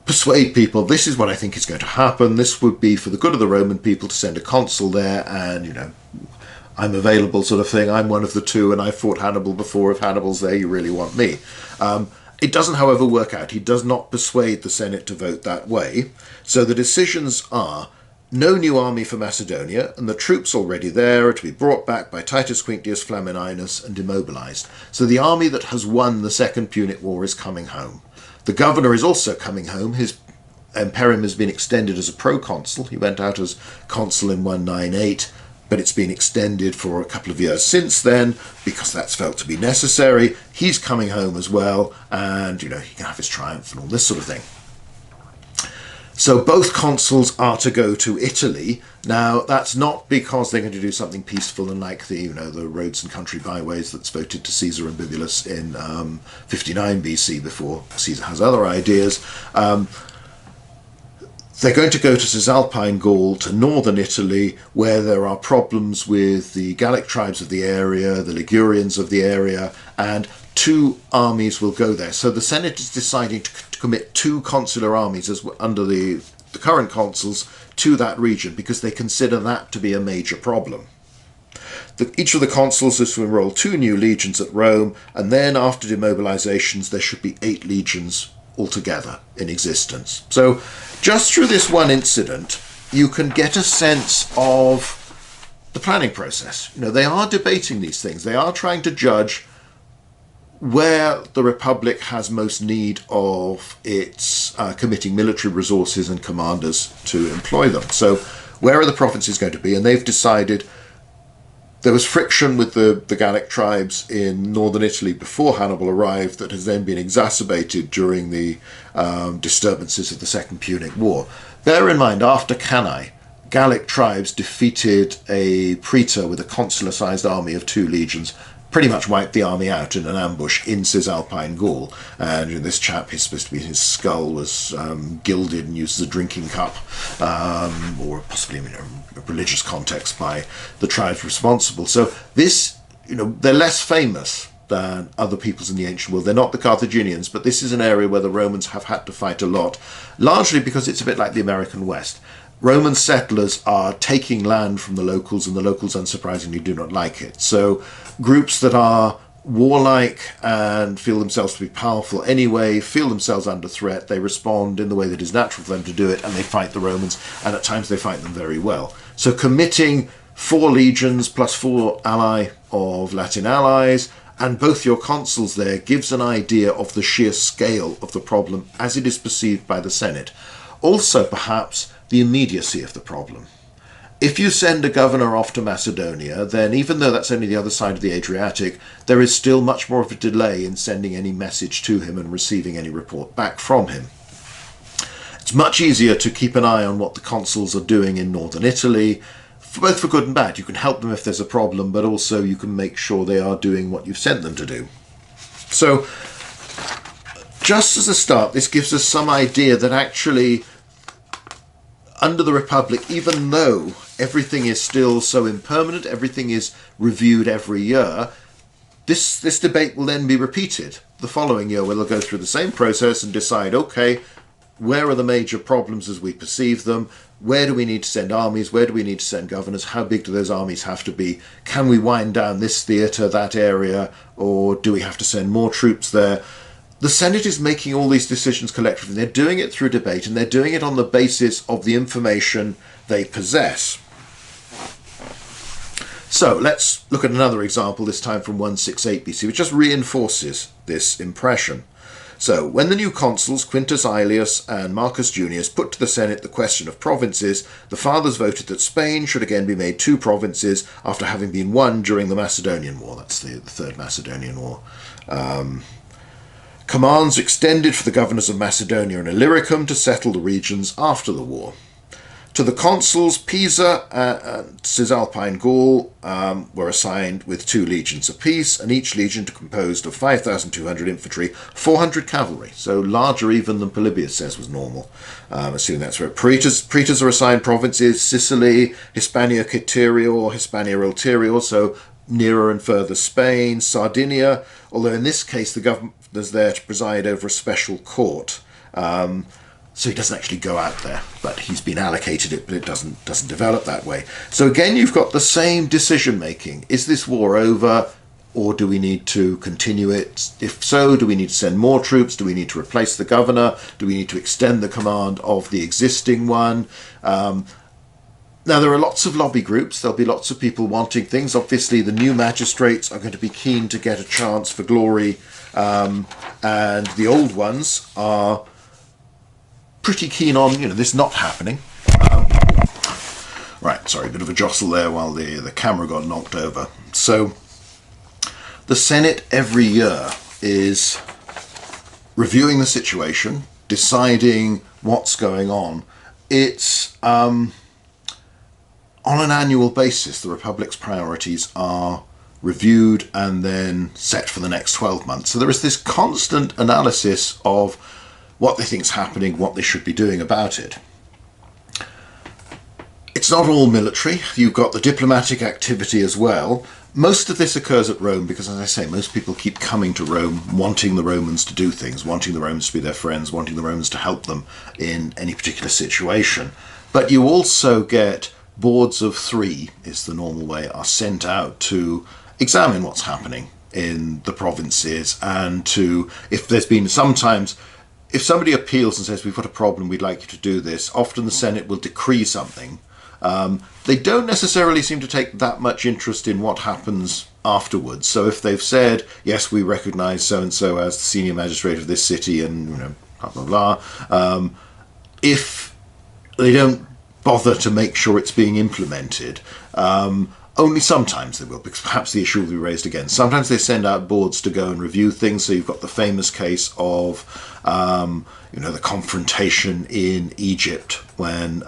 persuade people, this is what I think is going to happen. This would be for the good of the Roman people to send a consul there, and, I'm available sort of thing. I'm one of the two, and I fought Hannibal before. If Hannibal's there, you really want me. It doesn't, however, work out. He does not persuade the Senate to vote that way. So the decisions are: no new army for Macedonia, and the troops already there are to be brought back by Titus Quinctius Flamininus and demobilised. So the army that has won the Second Punic War is coming home. The governor is also coming home. His imperium has been extended as a proconsul. He went out as consul in 198, but it's been extended for a couple of years since then because that's felt to be necessary. He's coming home as well, and he can have his triumph and all this sort of thing. So both consuls are to go to Italy. Now, that's not because they're going to do something peaceful and like the roads and country byways that's voted to Caesar and Bibulus in 59 BC before Caesar has other ideas. They're going to go to Cisalpine Gaul, to northern Italy, where there are problems with the Gallic tribes of the area, the Ligurians of the area, and two armies will go there. So the Senate is deciding to commit two consular armies as under the current consuls to that region because they consider that to be a major problem. Each of the consuls is to enroll 2 new legions at Rome, and then after demobilizations there should be 8 legions altogether in existence. So just through this one incident you can get a sense of the planning process. They are debating these things. They are trying to judge where the Republic has most need of its committing military resources and commanders to employ them. So where are the provinces going to be? And they've decided there was friction with the Gallic tribes in northern Italy before Hannibal arrived that has then been exacerbated during the disturbances of the Second Punic War. Bear in mind, after Cannae, Gallic tribes defeated a praetor with a consular-sized army of 2 legions, pretty much wiped the army out in an ambush in Cisalpine Gaul. And this chap, he's supposed to be, his skull was gilded and used as a drinking cup, or possibly in a religious context by the tribes responsible. So this, they're less famous than other peoples in the ancient world. They're not the Carthaginians, but this is an area where the Romans have had to fight a lot, largely because it's a bit like the American West. Roman settlers are taking land from the locals, and the locals, unsurprisingly, do not like it. So groups that are warlike and feel themselves to be powerful anyway, feel themselves under threat, they respond in the way that is natural for them to do it, and they fight the Romans, and at times they fight them very well. So committing 4 legions plus 4 ally of Latin allies, and both your consuls there, gives an idea of the sheer scale of the problem as it is perceived by the Senate. Also, perhaps, the immediacy of the problem. If you send a governor off to Macedonia, then even though that's only the other side of the Adriatic, there is still much more of a delay in sending any message to him and receiving any report back from him. It's much easier to keep an eye on what the consuls are doing in northern Italy, both for good and bad. You can help them if there's a problem, but also you can make sure they are doing what you've sent them to do. So, just as a start, this gives us some idea that actually, under the Republic, even though everything is still so impermanent, everything is reviewed every year, this debate will then be repeated the following year, where they'll go through the same process and decide, okay, where are the major problems as we perceive them? Where do we need to send armies? Where do we need to send governors? How big do those armies have to be? Can we wind down this theatre, that area, or do we have to send more troops there? The Senate is making all these decisions collectively. They're doing it through debate, and they're doing it on the basis of the information they possess. So let's look at another example, this time from 168 BC, which just reinforces this impression. So, when the new consuls, Quintus Aelius and Marcus Junius, put to the Senate the question of provinces, the fathers voted that Spain should again be made 2 provinces after having been 1 during the Macedonian War. That's the Third Macedonian War. Commands extended for the governors of Macedonia and Illyricum to settle the regions after the war. To the consuls, Pisa and Cisalpine Gaul were assigned with 2 legions apiece, and each legion composed of 5,200 infantry, 400 cavalry, so larger even than Polybius says was normal, assuming that's where praetors are assigned provinces: Sicily, Hispania Citerior, Hispania Ulterior, so nearer and further Spain, Sardinia, although in this case the governor's there to preside over a special court. So he doesn't actually go out there, but he's been allocated it, but it doesn't develop that way. So again, you've got the same decision making. Is this war over, or do we need to continue it? If so, do we need to send more troops? Do we need to replace the governor? Do we need to extend the command of the existing one? Now, there are lots of lobby groups. There'll be lots of people wanting things. Obviously, the new magistrates are going to be keen to get a chance for glory, and the old ones are pretty keen on this not happening. Right, sorry, a bit of a jostle there while the camera got knocked over. So the Senate every year is reviewing the situation, deciding what's going on. It's on an annual basis. The Republic's priorities are reviewed and then set for the next 12 months. So there is this constant analysis of what they think is happening, what they should be doing about it. It's not all military. You've got the diplomatic activity as well. Most of this occurs at Rome because, as I say, most people keep coming to Rome wanting the Romans to do things, wanting the Romans to be their friends, wanting the Romans to help them in any particular situation. But you also get boards of 3, is the normal way, are sent out to examine what's happening in the provinces, and to, if there's been sometimes, if somebody appeals and says, we've got a problem, we'd like you to do this, often the Senate will decree something. They don't necessarily seem to take that much interest in what happens afterwards. So if they've said, yes, we recognise so-and-so as the senior magistrate of this city and, blah, blah, blah, if they don't bother to make sure it's being implemented, Only sometimes they will, because perhaps the issue will be raised again. Sometimes they send out boards to go and review things. So you've got the famous case of, the confrontation in Egypt when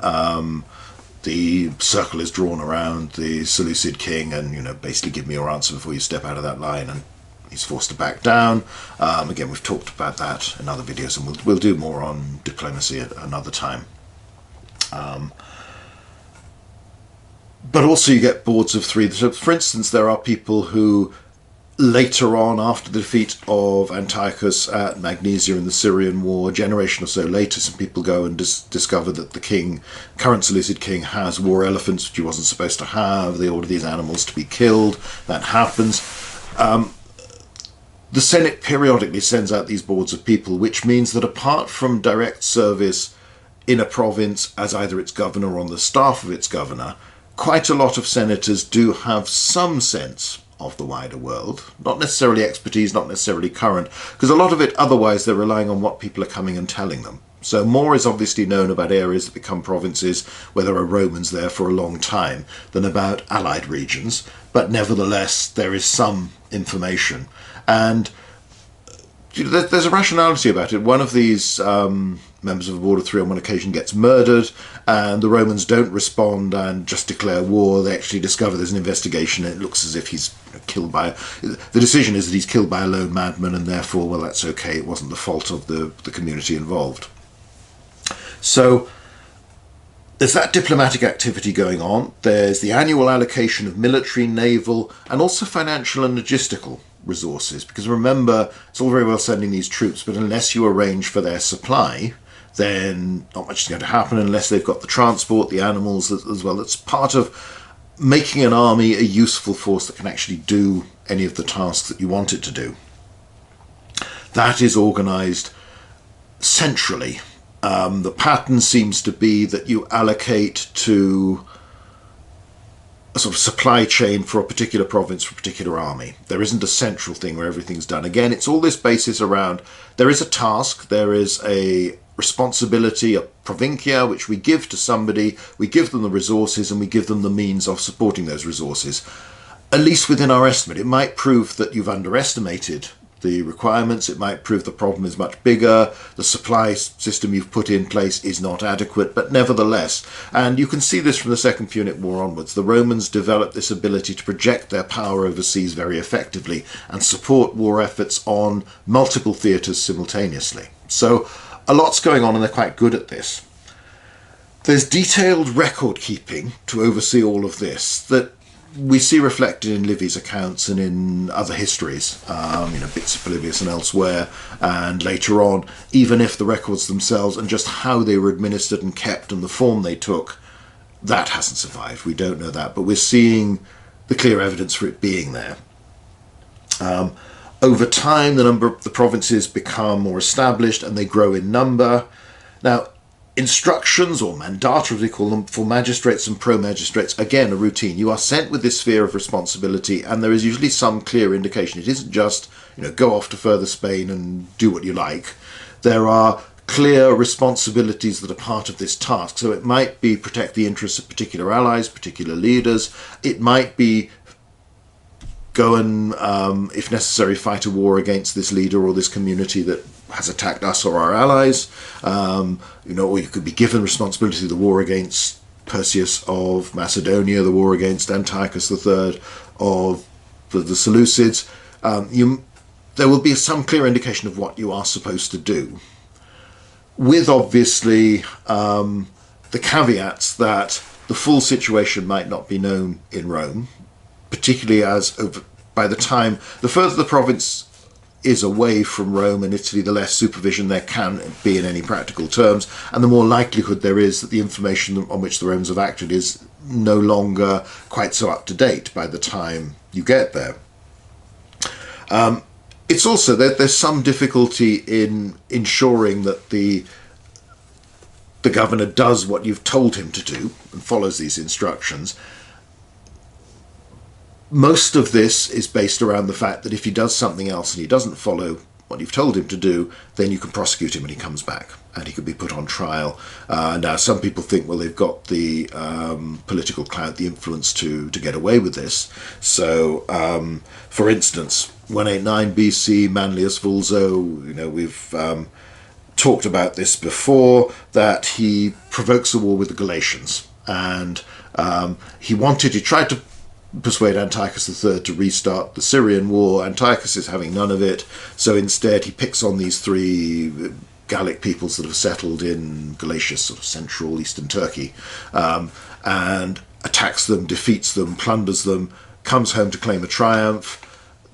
the circle is drawn around the Seleucid king, and basically give me your answer before you step out of that line, and he's forced to back down. Again, we've talked about that in other videos, and we'll do more on diplomacy at another time. But also you get boards of three. So for instance, there are people who later on, after the defeat of Antiochus at Magnesia in the Syrian war, a generation or so later, some people go and discover that the current Seleucid king, has war elephants, which he wasn't supposed to have. They order these animals to be killed. That happens. The Senate periodically sends out these boards of people, which means that apart from direct service in a province as either its governor or on the staff of its governor, quite a lot of senators do have some sense of the wider world. Not necessarily expertise, not necessarily current, because a lot of it otherwise they're relying on what people are coming and telling them. So more is obviously known about areas that become provinces where there are Romans there for a long time than about allied regions, but nevertheless there is some information. And there's a rationality about it. One of these members of the Board of Three on one occasion gets murdered, and the Romans don't respond and just declare war. They actually discover there's an investigation, and it looks as if he's killed by... The decision is that he's killed by a lone madman, and therefore, well, that's okay. It wasn't the fault of the community involved. So there's that diplomatic activity going on. There's the annual allocation of military, naval, and also financial and logistical resources, because remember, it's all very well sending these troops, but unless you arrange for their supply, then not much is going to happen unless they've got the transport, the animals as well. It's part of making an army a useful force that can actually do any of the tasks that you want it to do. That is organised centrally. The pattern seems to be that you allocate to a sort of supply chain for a particular province, for a particular army. There isn't a central thing where everything's done. Again, it's all this basis around there is a task, there is a responsibility, a provincia, which we give to somebody, we give them the resources, and we give them the means of supporting those resources. At least within our estimate. It might prove that you've underestimated the requirements, it might prove the problem is much bigger, the supply system you've put in place is not adequate, but nevertheless, and you can see this from the Second Punic War onwards, the Romans developed this ability to project their power overseas very effectively and support war efforts on multiple theatres simultaneously. So a lot's going on, and they're quite good at this. There's detailed record keeping to oversee all of this that we see reflected in Livy's accounts and in other histories, bits of Polybius and elsewhere, and later on, even if the records themselves and just how they were administered and kept and the form they took, that hasn't survived. We don't know that, but we're seeing the clear evidence for it being there. Over time, the provinces become more established and they grow in number. Now, instructions, or mandata as we call them, for magistrates and pro-magistrates, again, a routine. You are sent with this sphere of responsibility, and there is usually some clear indication. It isn't just, go off to further Spain and do what you like. There are clear responsibilities that are part of this task. So it might be protect the interests of particular allies, particular leaders. It might be go and, if necessary, fight a war against this leader or this community that has attacked us or our allies, or you could be given responsibility of the war against Perseus of Macedonia, the war against Antiochus III of the Seleucids. There will be some clear indication of what you are supposed to do, with obviously the caveats that the full situation might not be known in Rome, particularly as by the time the further the province is away from Rome and Italy, the less supervision there can be in any practical terms, and the more likelihood there is that the information on which the Romans have acted is no longer quite so up to date by the time you get there. It's also that there's some difficulty in ensuring that the governor does what you've told him to do and follows these instructions. Most of this is based around the fact that if he does something else and he doesn't follow what you've told him to do, then you can prosecute him when he comes back, and he could be put on trial. Now, some people think, well, they've got the political clout, the influence to get away with this. So, for instance, 189 BC, Manlius Vulso, we've talked about this before, that he provokes a war with the Galatians, and he tried to persuade Antiochus III to restart the Syrian war. Antiochus is having none of it, so instead he picks on these three Gallic peoples that have settled in Galatia, sort of central eastern Turkey, and attacks them, defeats them, plunders them, comes home to claim a triumph.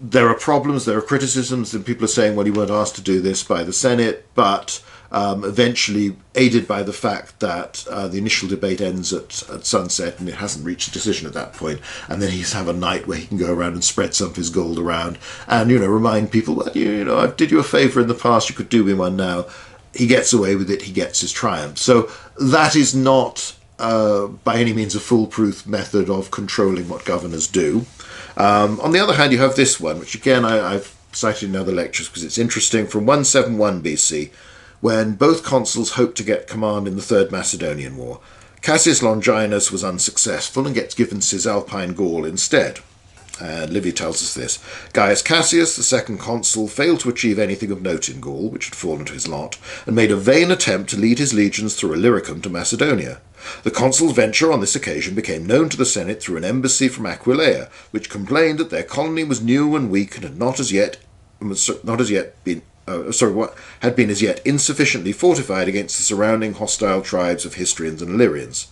There are problems, there are criticisms, and people are saying, well, you weren't asked to do this by the Senate, but eventually, aided by the fact that the initial debate ends at sunset and it hasn't reached a decision at that point, and then he's have a night where he can go around and spread some of his gold around and, remind people that, I did you a favour in the past, you could do me one now. He gets away with it, he gets his triumph. So that is not by any means a foolproof method of controlling what governors do. On the other hand, you have this one, which again I've cited in other lectures because it's interesting, from 171 BC, when both consuls hoped to get command in the Third Macedonian War. Cassius Longinus was unsuccessful and gets given Cisalpine Gaul instead. And Livy tells us this. Gaius Cassius, the second consul, failed to achieve anything of note in Gaul, which had fallen to his lot, and made a vain attempt to lead his legions through Illyricum to Macedonia. The consul's venture on this occasion became known to the Senate through an embassy from Aquileia, which complained that their colony was new and weak and had had been as yet insufficiently fortified against the surrounding hostile tribes of Histrians and Illyrians.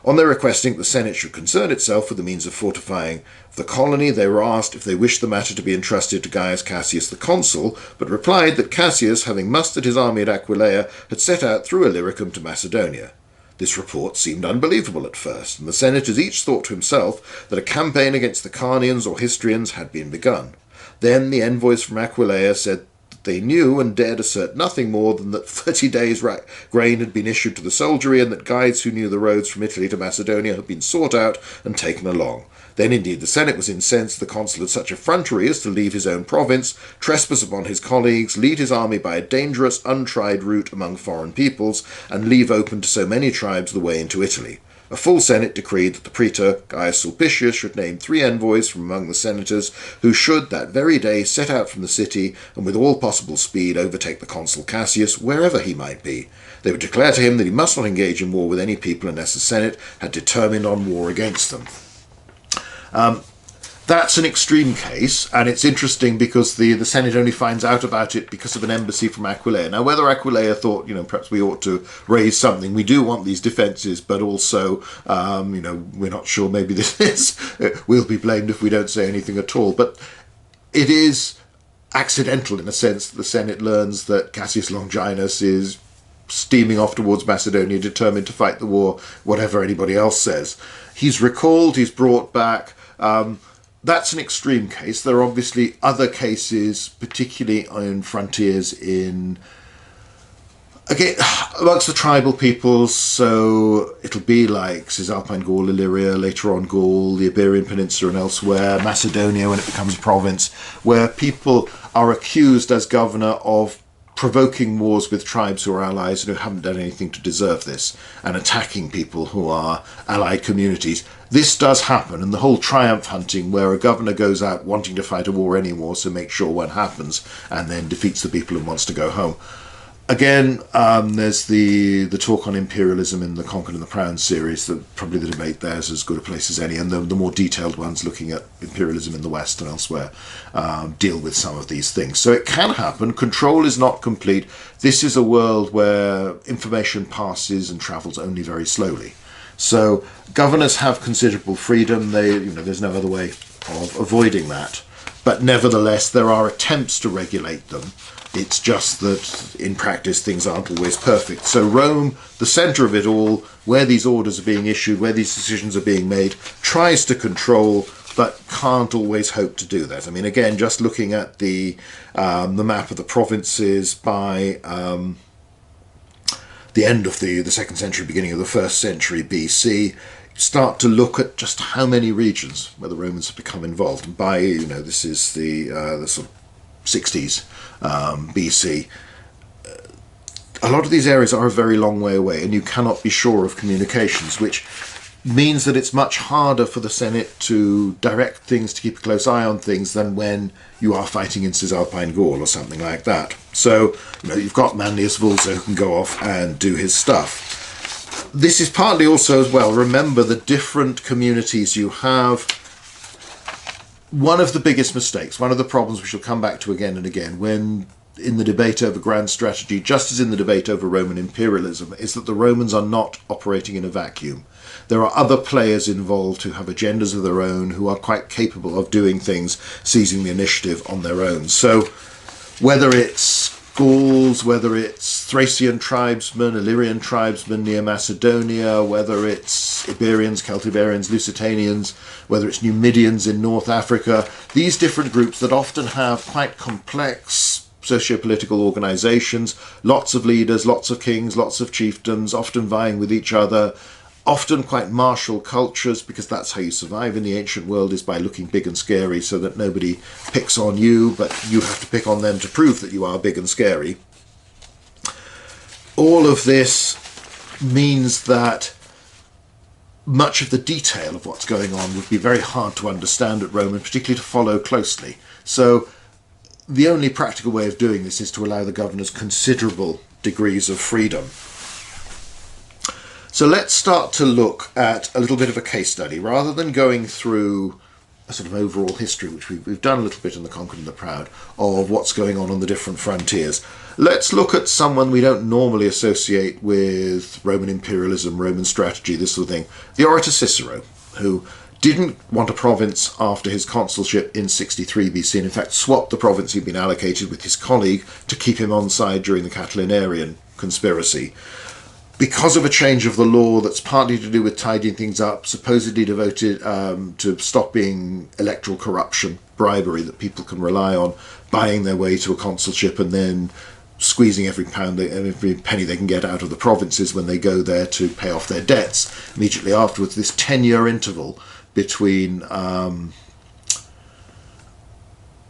On their requesting that the Senate should concern itself with the means of fortifying the colony, they were asked if they wished the matter to be entrusted to Gaius Cassius the consul, but replied that Cassius, having mustered his army at Aquileia, had set out through Illyricum to Macedonia. This report seemed unbelievable at first, and the senators each thought to himself that a campaign against the Carnians or Histrians had been begun. Then the envoys from Aquileia said they knew and dared assert nothing more than that 30 days' grain had been issued to the soldiery, and that guides who knew the roads from Italy to Macedonia had been sought out and taken along. Then indeed the Senate was incensed the consul had such effrontery as to leave his own province, trespass upon his colleagues, lead his army by a dangerous, untried route among foreign peoples, and leave open to so many tribes the way into Italy. A full Senate decreed that the praetor, Gaius Sulpicius, should name 3 envoys from among the senators, who should that very day set out from the city, and with all possible speed overtake the consul Cassius, wherever he might be. They would declare to him that he must not engage in war with any people unless the Senate had determined on war against them. That's an extreme case, and it's interesting because the Senate only finds out about it because of an embassy from Aquileia. Now, whether Aquileia thought, perhaps we ought to raise something, we do want these defences, but also, we're not sure, maybe this is, we'll be blamed if we don't say anything at all. But it is accidental in a sense that the Senate learns that Cassius Longinus is steaming off towards Macedonia, determined to fight the war, whatever anybody else says. He's recalled, he's brought back. That's an extreme case. There are obviously other cases, particularly on frontiers amongst the tribal peoples, so it'll be like Cisalpine Gaul, Illyria, later on Gaul, the Iberian Peninsula and elsewhere, Macedonia when it becomes a province, where people are accused as governor of provoking wars with tribes who are allies and who haven't done anything to deserve this, and attacking people who are allied communities. This does happen, and the whole triumph hunting, where a governor goes out wanting to fight a war anymore, so make sure one happens, and then defeats the people and wants to go home. Again, there's the talk on imperialism in the Conquered and the Proud series. Probably the debate there is as good a place as any, and the more detailed ones looking at imperialism in the West and elsewhere deal with some of these things. So it can happen. Control is not complete. This is a world where information passes and travels only very slowly. So governors have considerable freedom. There's no other way of avoiding that. But nevertheless, there are attempts to regulate them. It's just that in practice things aren't always perfect. So Rome, the centre of it all, where these orders are being issued, where these decisions are being made, tries to control, but can't always hope to do that. I mean, again, just looking at the map of the provinces by the end of the 2nd century, beginning of the 1st century BC, start to look at just how many regions where the Romans have become involved. And by, this is the sort of 60s BC. A lot of these areas are a very long way away, and you cannot be sure of communications, which means that it's much harder for the Senate to direct things, to keep a close eye on things, than when you are fighting in Cisalpine Gaul or something like that. So, you've got Manlius Vulso who can go off and do his stuff. This is partly also as well, remember the different communities you have. One of the biggest mistakes, one of the problems we shall come back to again and again, when in the debate over grand strategy, just as in the debate over Roman imperialism, is that the Romans are not operating in a vacuum. There are other players involved who have agendas of their own, who are quite capable of doing things, seizing the initiative on their own. So whether it's Gauls, whether it's Thracian tribesmen, Illyrian tribesmen near Macedonia, whether it's Iberians, Celtiberians, Lusitanians, whether it's Numidians in North Africa, these different groups that often have quite complex socio-political organizations, lots of leaders, lots of kings, lots of chieftains, often vying with each other, often quite martial cultures, because that's how you survive in the ancient world, is by looking big and scary so that nobody picks on you, but you have to pick on them to prove that you are big and scary. All of this means that much of the detail of what's going on would be very hard to understand at Rome, and particularly to follow closely. So the only practical way of doing this is to allow the governors considerable degrees of freedom. So let's start to look at a little bit of a case study, rather than going through a sort of overall history, which we've done a little bit in The Conquered and the Proud, of what's going on the different frontiers. Let's look at someone we don't normally associate with Roman imperialism, Roman strategy, this sort of thing. The orator Cicero, who didn't want a province after his consulship in 63 BC, and in fact swapped the province he'd been allocated with his colleague to keep him on side during the Catilinarian conspiracy. Because of a change of the law that's partly to do with tidying things up, supposedly devoted to stopping electoral corruption, bribery that people can rely on, buying their way to a consulship and then squeezing every pound, every penny they can get out of the provinces when they go there to pay off their debts. Immediately afterwards, this 10-year interval between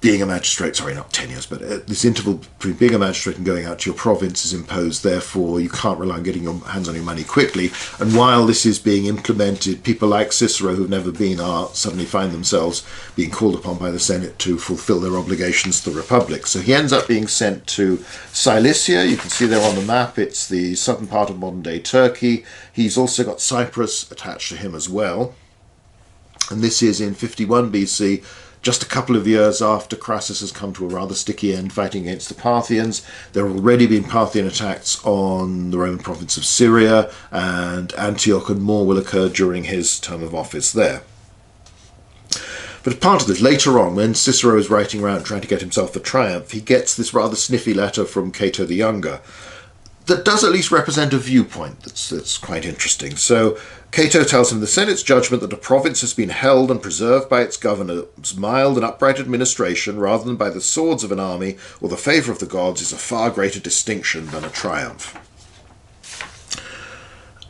being a magistrate, sorry, not 10 years, but this interval between being a magistrate and going out to your province is imposed. Therefore, you can't rely on getting your hands on your money quickly. And while this is being implemented, people like Cicero, who've never been, suddenly find themselves being called upon by the Senate to fulfill their obligations to the Republic. So he ends up being sent to Cilicia. You can see there on the map, it's the southern part of modern-day Turkey. He's also got Cyprus attached to him as well. And this is in 51 BC, just a couple of years after Crassus has come to a rather sticky end fighting against the Parthians. There have already been Parthian attacks on the Roman province of Syria, and Antioch, and more will occur during his term of office there. But part of this, later on, when Cicero is writing around trying to get himself a triumph, he gets this rather sniffy letter from Cato the Younger that does at least represent a viewpoint that's quite interesting. So Cato tells him the Senate's judgment that a province has been held and preserved by its governor's mild and upright administration rather than by the swords of an army or the favour of the gods is a far greater distinction than a triumph.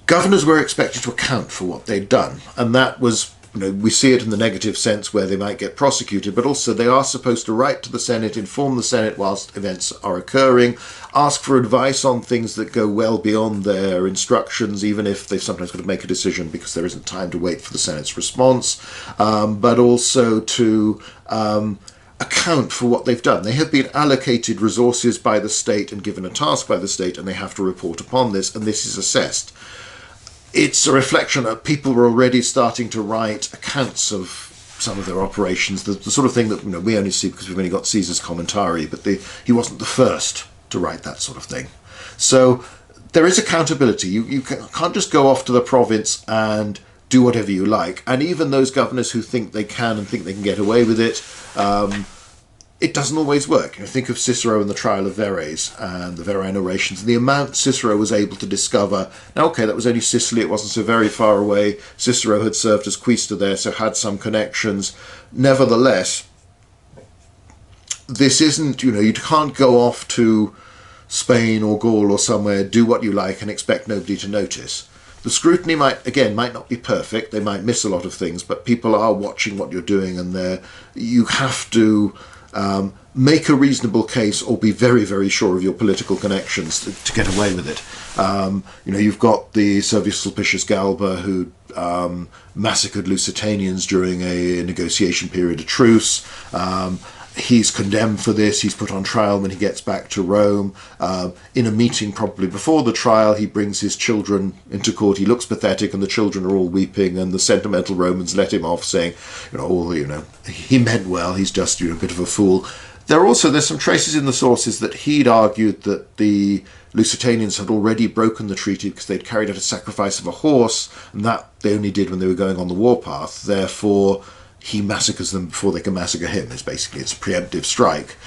Governors were expected to account for what they'd done, and that was, we see it in the negative sense where they might get prosecuted, but also they are supposed to write to the Senate, inform the Senate whilst events are occurring, ask for advice on things that go well beyond their instructions, even if they've sometimes got to make a decision because there isn't time to wait for the Senate's response, but also to account for what they've done. They have been allocated resources by the state and given a task by the state, and they have to report upon this, and this is assessed. It's a reflection that people were already starting to write accounts of some of their operations, the sort of thing that we only see because we've only got Caesar's commentary, but he wasn't the first to write that sort of thing. So there is accountability. You can't just go off to the province and do whatever you like. And even those governors who think they can and think they can get away with it, it doesn't always work. Think of Cicero and the trial of Verres and the Verrine orations, and the amount Cicero was able to discover. Now, okay, that was only Sicily, it wasn't so very far away. Cicero had served as quaestor there, so had some connections. Nevertheless, this isn't, you can't go off to Spain or Gaul or somewhere, do what you like and expect nobody to notice. The scrutiny might not be perfect, they might miss a lot of things, but people are watching what you're doing, and you have to make a reasonable case or be very, very sure of your political connections to get away with it. You've got the Servius Sulpicius Galba who massacred Lusitanians during a negotiation period of truce. He's condemned for this. He's put on trial when he gets back to Rome. In a meeting probably before the trial, he brings his children into court. He looks pathetic and the children are all weeping, and the sentimental Romans let him off, saying, he meant well, he's just a bit of a fool. There's some traces in the sources that he'd argued that the Lusitanians had already broken the treaty because they'd carried out a sacrifice of a horse, and that they only did when they were going on the warpath. Therefore, he massacres them before they can massacre him. It's a preemptive strike.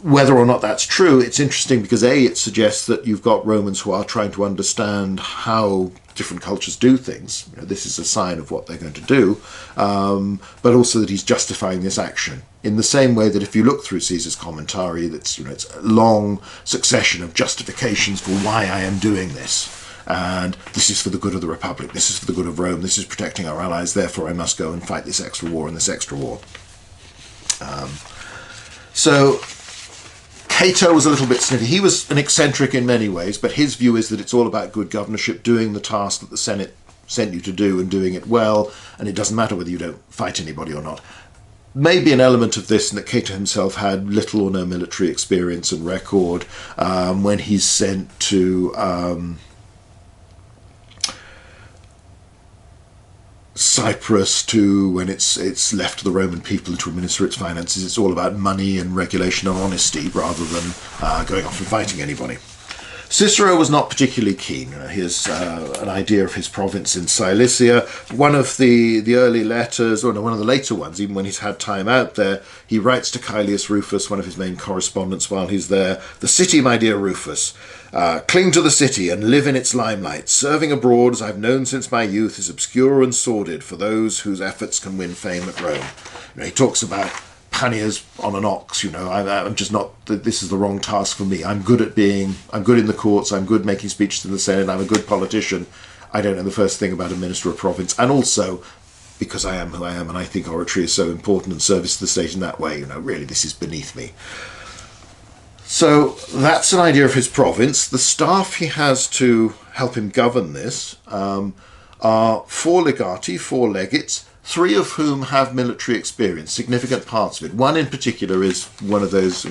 Whether or not that's true, it's interesting because it suggests that you've got Romans who are trying to understand how different cultures do things. This is a sign of what they're going to do, but also that he's justifying this action in the same way that if you look through Caesar's commentary, it's a long succession of justifications for why I am doing this. And this is for the good of the Republic, this is for the good of Rome, this is protecting our allies, therefore I must go and fight this extra war and this extra war. So Cato was a little bit snippy. He was an eccentric in many ways, but his view is that it's all about good governorship, doing the task that the Senate sent you to do and doing it well, and it doesn't matter whether you don't fight anybody or not. Maybe an element of this in that Cato himself had little or no military experience and record when he's sent to Cyprus when it's left to the Roman people to administer its finances. It's all about money and regulation and honesty rather than going off and fighting anybody. Cicero was not particularly keen. He has an idea of his province in Cilicia. One of the early letters, or no, one of the later ones, even when he's had time out there, he writes to Caelius Rufus, one of his main correspondents while he's there, "The city, my dear Rufus, cling to the city and live in its limelight. Serving abroad, as I've known since my youth, is obscure and sordid for those whose efforts can win fame at Rome." He talks about panniers on an ox. I'm just not, this is the wrong task for me. I'm good in the courts, I'm good making speeches in the Senate, I'm a good politician. I don't know the first thing about a minister of province. And also, because I am who I am and I think oratory is so important and service to the state in that way, really this is beneath me. So that's an idea of his province. The staff he has to help him govern this are 4 legati, 4 legates, 3 of whom have military experience, significant parts of it. One in particular is one of those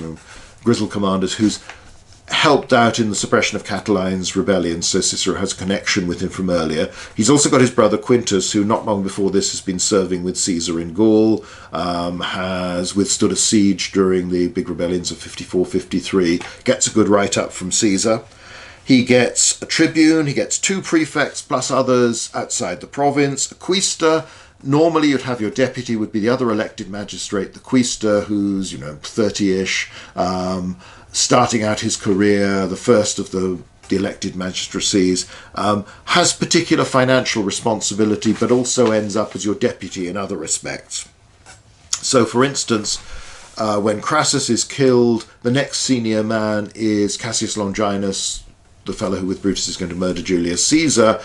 grizzled commanders who's helped out in the suppression of Catiline's rebellion, so Cicero has a connection with him from earlier. He's also got his brother Quintus, who not long before this has been serving with Caesar in Gaul, has withstood a siege during the big rebellions of 54-53, gets a good write-up from Caesar. He gets a tribune, he gets 2 prefects plus others outside the province, a quaestor. Normally you'd have your deputy would be the other elected magistrate, the quaestor, who's 30-ish, starting out his career, the first of the elected magistracies, has particular financial responsibility but also ends up as your deputy in other respects. So for instance, when Crassus is killed, the next senior man is Cassius Longinus, the fellow who with Brutus is going to murder Julius Caesar,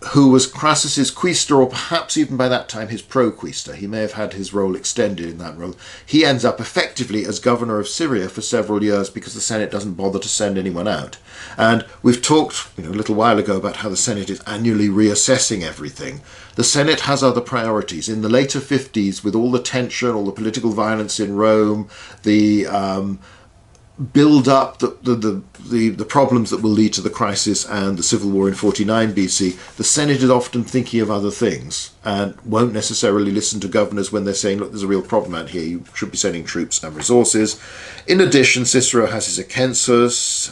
who was Crassus's quaestor, or perhaps even by that time his pro-quaestor. He may have had his role extended in that role. He ends up effectively as governor of Syria for several years because the Senate doesn't bother to send anyone out. And we've talked a little while ago about how the Senate is annually reassessing everything. The Senate has other priorities. In the later 50s, with all the tension, all the political violence in Rome, the build up the problems that will lead to the crisis and the civil war in 49 BC, the Senate is often thinking of other things and won't necessarily listen to governors when they're saying, look, there's a real problem out here, you should be sending troops and resources. In addition, Cicero has his acensus,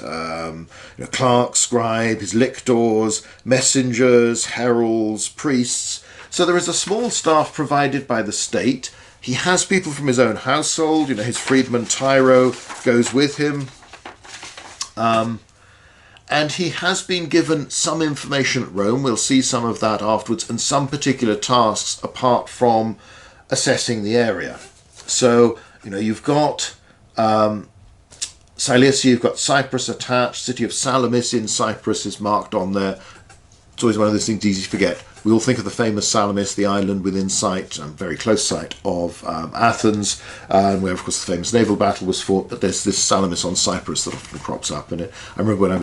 clerk, scribe, his lictors, messengers, heralds, priests. So there is a small staff provided by the state. He has people from his own household, his freedman Tyro goes with him. And he has been given some information at Rome, we'll see some of that afterwards, and some particular tasks apart from assessing the area. So, you've got Cilicia, you've got Cyprus attached, city of Salamis in Cyprus is marked on there. It's always one of those things easy to forget. We all think of the famous Salamis, the island within sight, very close sight of Athens, where, of course, the famous naval battle was fought. But there's this Salamis on Cyprus that often crops up. And I remember when I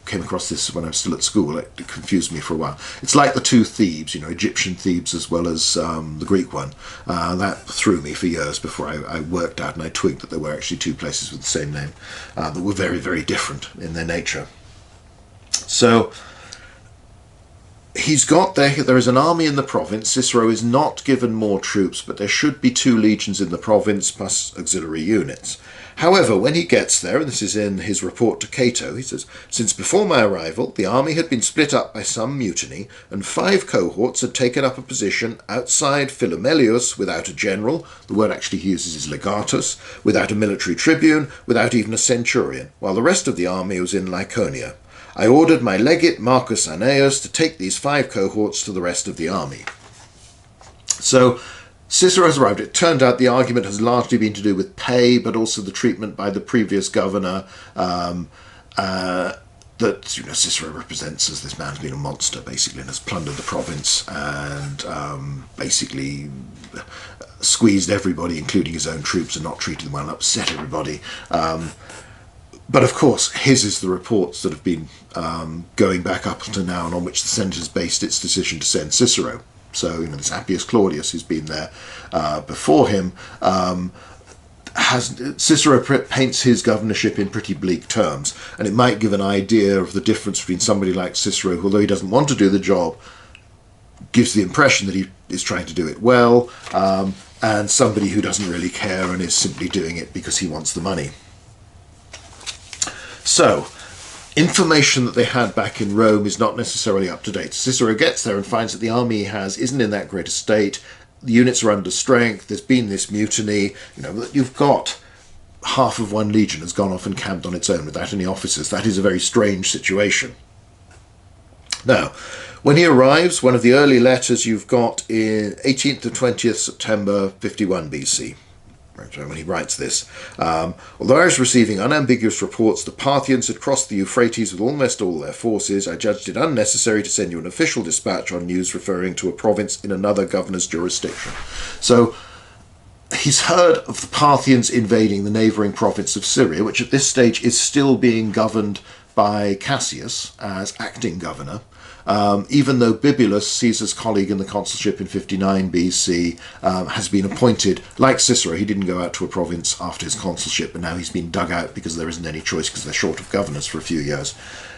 came across this when I was still at school. It confused me for a while. It's like the two Thebes, Egyptian Thebes as well as the Greek one. That threw me for years before I worked out and I twigged that there were actually two places with the same name that were very, very different in their nature. So he's got there is an army in the province. Cicero is not given more troops, but there should be 2 legions in the province plus auxiliary units. However, when he gets there, and this is in his report to Cato, he says, "Since before my arrival, the army had been split up by some mutiny, and 5 cohorts had taken up a position outside Philomelius without a general," the word actually he uses is legatus, "without a military tribune, without even a centurion, while the rest of the army was in Lycaonia. I ordered my legate Marcus Annaeus to take these 5 cohorts to the rest of the army." So Cicero has arrived. It turned out the argument has largely been to do with pay, but also the treatment by the previous governor that Cicero represents as this man's been a monster, basically, and has plundered the province and basically squeezed everybody, including his own troops, and not treated them well, and upset everybody. But of course, his is the reports that have been going back up to now and on which the Senate has based its decision to send Cicero. So, this Appius Claudius, who's been there before him, Cicero paints his governorship in pretty bleak terms. And it might give an idea of the difference between somebody like Cicero, who, although he doesn't want to do the job, gives the impression that he is trying to do it well, and somebody who doesn't really care and is simply doing it because he wants the money. So, information that they had back in Rome is not necessarily up to date. Cicero gets there and finds that the army he has isn't in that great a state. The units are under strength. There's been this mutiny. You've got half of one legion has gone off and camped on its own without any officers. That is a very strange situation. Now, when he arrives, one of the early letters you've got in 18th to 20th September 51 BC. When he writes this, "Although I was receiving unambiguous reports the Parthians had crossed the Euphrates with almost all their forces, I judged it unnecessary to send you an official dispatch on news referring to a province in another governor's jurisdiction." So he's heard of the Parthians invading the neighbouring province of Syria, which at this stage is still being governed by Cassius as acting governor. Even though Bibulus, Caesar's colleague in the consulship in 59 BC, has been appointed, like Cicero, he didn't go out to a province after his consulship, but now he's been dug out because there isn't any choice because they're short of governors for a few years.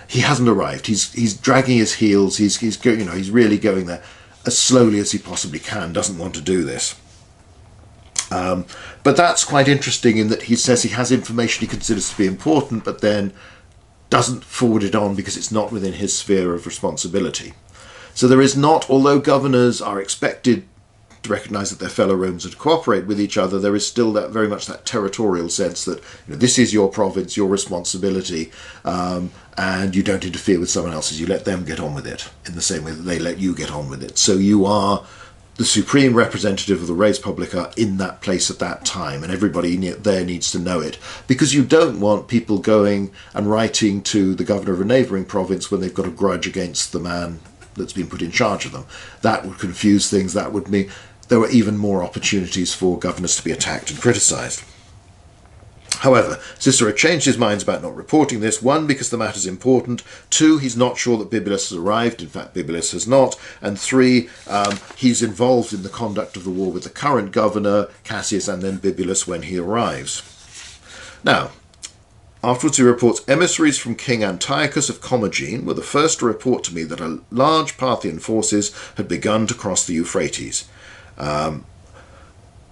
He hasn't arrived. He's dragging his heels. He's really going there as slowly as he possibly can. Doesn't want to do this. But that's quite interesting in that he says he has information he considers to be important, but then doesn't forward it on because it's not within his sphere of responsibility. So there is not, although governors are expected to recognise that their fellow Romans and cooperate with each other, there is still that very much that territorial sense that this is your province, your responsibility, and you don't interfere with someone else's. You let them get on with it in the same way that they let you get on with it. So you are the supreme representative of the res publica in that place at that time, and everybody there needs to know it, because you don't want people going and writing to the governor of a neighbouring province when they've got a grudge against the man that's been put in charge of them. That would confuse things. That would mean there were even more opportunities for governors to be attacked and criticised. However, Cicero changed his minds about not reporting this. 1, because the matter's important. 2, he's not sure that Bibulus has arrived. In fact, Bibulus has not. And 3, he's involved in the conduct of the war with the current governor, Cassius, and then Bibulus when he arrives. Now, afterwards he reports, "Emissaries from King Antiochus of Commagene were the first to report to me that a large Parthian forces had begun to cross the Euphrates."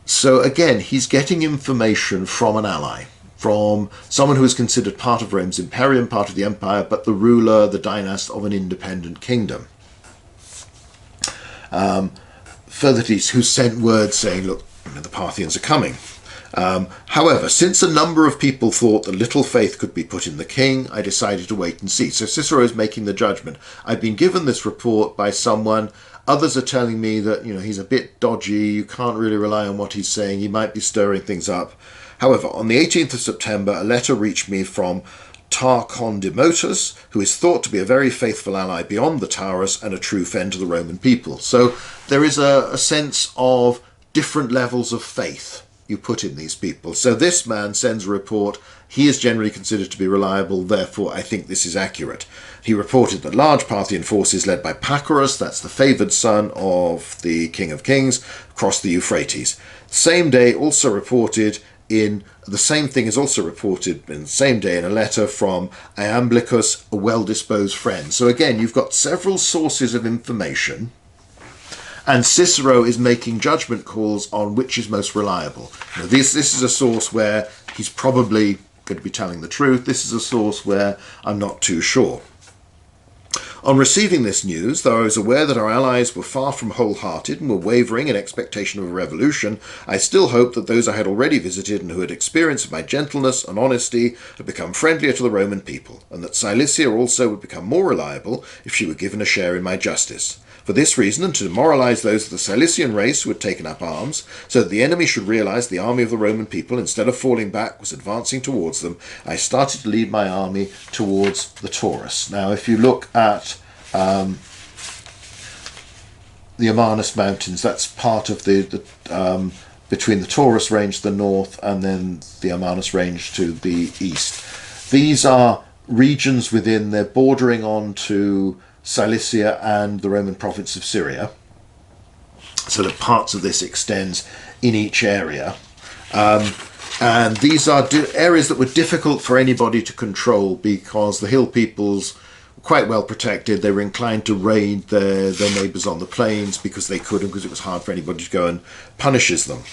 So again, he's getting information from an ally, from someone who is considered part of Rome's imperium, part of the empire, but the ruler, the dynast of an independent kingdom. Further, who sent word saying, look, the Parthians are coming. However, since a number of people thought that little faith could be put in the king, I decided to wait and see. So Cicero is making the judgment. I've been given this report by someone. Others are telling me that, he's a bit dodgy. You can't really rely on what he's saying. He might be stirring things up. However, on the 18th of September, a letter reached me from Tarchondemotus, who is thought to be a very faithful ally beyond the Taurus and a true friend to the Roman people. So there is a sense of different levels of faith you put in these people. So this man sends a report. He is generally considered to be reliable, therefore I think this is accurate. He reported that large Parthian forces led by Pacorus, that's the favoured son of the King of Kings, crossed the Euphrates. Same day also reported in the same thing is also reported in the same day in a letter from Iamblichus, a well-disposed friend. So again, you've got several sources of information, and Cicero is making judgment calls on which is most reliable. Now, this is a source where he's probably going to be telling the truth. This is a source where I'm not too sure. On receiving this news, though I was aware that our allies were far from wholehearted and were wavering in expectation of a revolution, I still hoped that those I had already visited and who had experience of my gentleness and honesty had become friendlier to the Roman people, and that Cilicia also would become more reliable if she were given a share in my justice. For this reason, and to demoralize those of the Cilician race who had taken up arms, so that the enemy should realize the army of the Roman people, instead of falling back, was advancing towards them, I started to lead my army towards the Taurus. Now, if you look at the Amanus Mountains, that's part of the between the Taurus range to the north and then the Amanus range to the east. These are regions within, they're bordering on to Cilicia and the Roman province of Syria, so that parts of this extends in each area, and these are areas that were difficult for anybody to control because the hill peoples were quite well protected. They were inclined to raid their neighbours on the plains because they could, and because it was hard for anybody to go and punish them.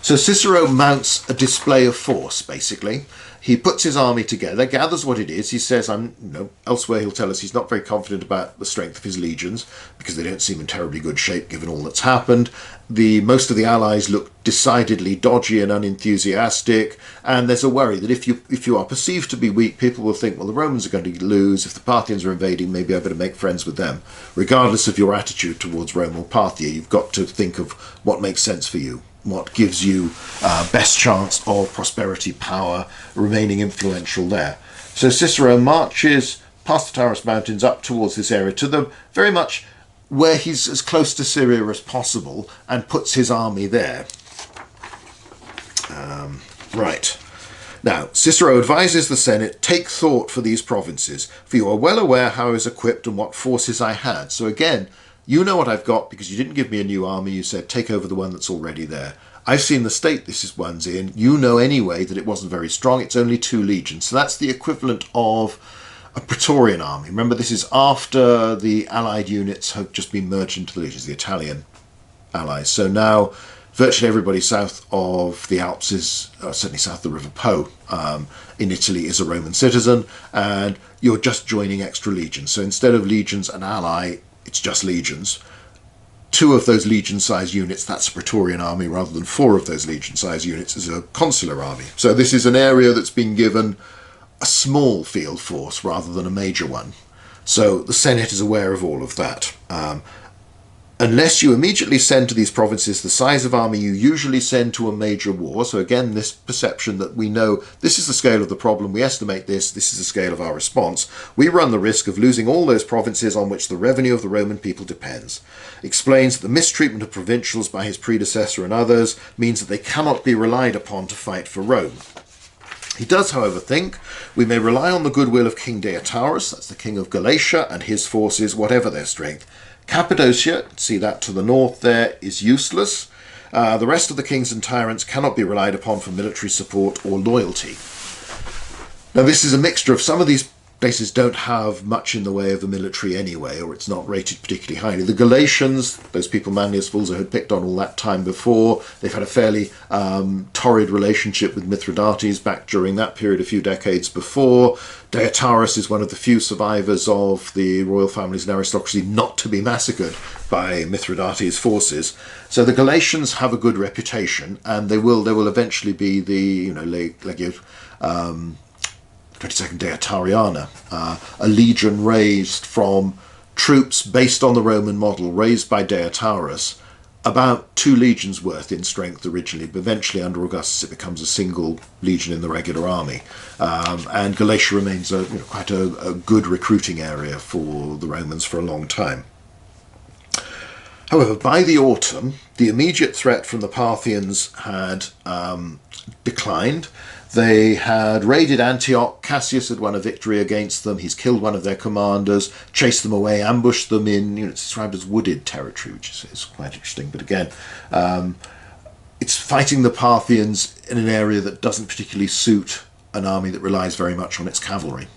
So Cicero mounts a display of force, basically. He puts his army together, gathers what it is. He says, elsewhere he'll tell us he's not very confident about the strength of his legions because they don't seem in terribly good shape given all that's happened. Most of the allies look decidedly dodgy and unenthusiastic, and there's a worry that if you are perceived to be weak, people will think, well, the Romans are going to lose. If the Parthians are invading, maybe I better make friends with them. Regardless of your attitude towards Rome or Parthia, you've got to think of what makes sense for you. What gives you best chance of prosperity, power, remaining influential there. So Cicero marches past the Taurus Mountains up towards this area to the very much where he's as close to Syria as possible and puts his army there. Right. Now, Cicero advises the Senate, take thought for these provinces, for you are well aware how I was equipped and what forces I had. So again, you know what I've got because you didn't give me a new army. You said, take over the one that's already there. I've seen the state this one's in. You know anyway that it wasn't very strong. It's only 2 legions. So that's the equivalent of a Praetorian army. Remember, this is after the Allied units have just been merged into the legions, the Italian allies. So now virtually everybody south of the Alps is, certainly south of the River Po, in Italy is a Roman citizen, and you're just joining extra legions. So instead of legions and ally, it's just legions. 2 of those legion-sized units, that's a Praetorian army, rather than 4 of those legion-sized units is a consular army. So this is an area that's been given a small field force rather than a major one. So the Senate is aware of all of that. Unless you immediately send to these provinces the size of army you usually send to a major war. So again, this perception that we know this is the scale of the problem, we estimate this is the scale of our response. We run the risk of losing all those provinces on which the revenue of the Roman people depends. Explains that the mistreatment of provincials by his predecessor and others means that they cannot be relied upon to fight for Rome. He does, however, think we may rely on the goodwill of King Deiotarus, that's the king of Galatia, and his forces, whatever their strength. Cappadocia, see that to the north there, is useless. The rest of the kings and tyrants cannot be relied upon for military support or loyalty. Now this is a mixture of some of these places don't have much in the way of the military anyway, or it's not rated particularly highly. The Galatians, those people Manlius Fulza had picked on all that time before, they've had a fairly torrid relationship with Mithridates back during that period a few decades before. Deiotarus is one of the few survivors of the royal families and aristocracy not to be massacred by Mithridates' forces. So the Galatians have a good reputation, and they will eventually be the Legio 22nd Deitariana, a legion raised from troops based on the Roman model, raised by Deiotarus, about 2 legions worth in strength originally, but eventually under Augustus it becomes a single legion in the regular army. And Galatia remains quite a good recruiting area for the Romans for a long time. However, by the autumn, the immediate threat from the Parthians had declined. They had raided Antioch. Cassius had won a victory against them. He's killed one of their commanders, chased them away, ambushed them in, it's described as wooded territory, which is quite interesting. But again, it's fighting the Parthians in an area that doesn't particularly suit an army that relies very much on its cavalry.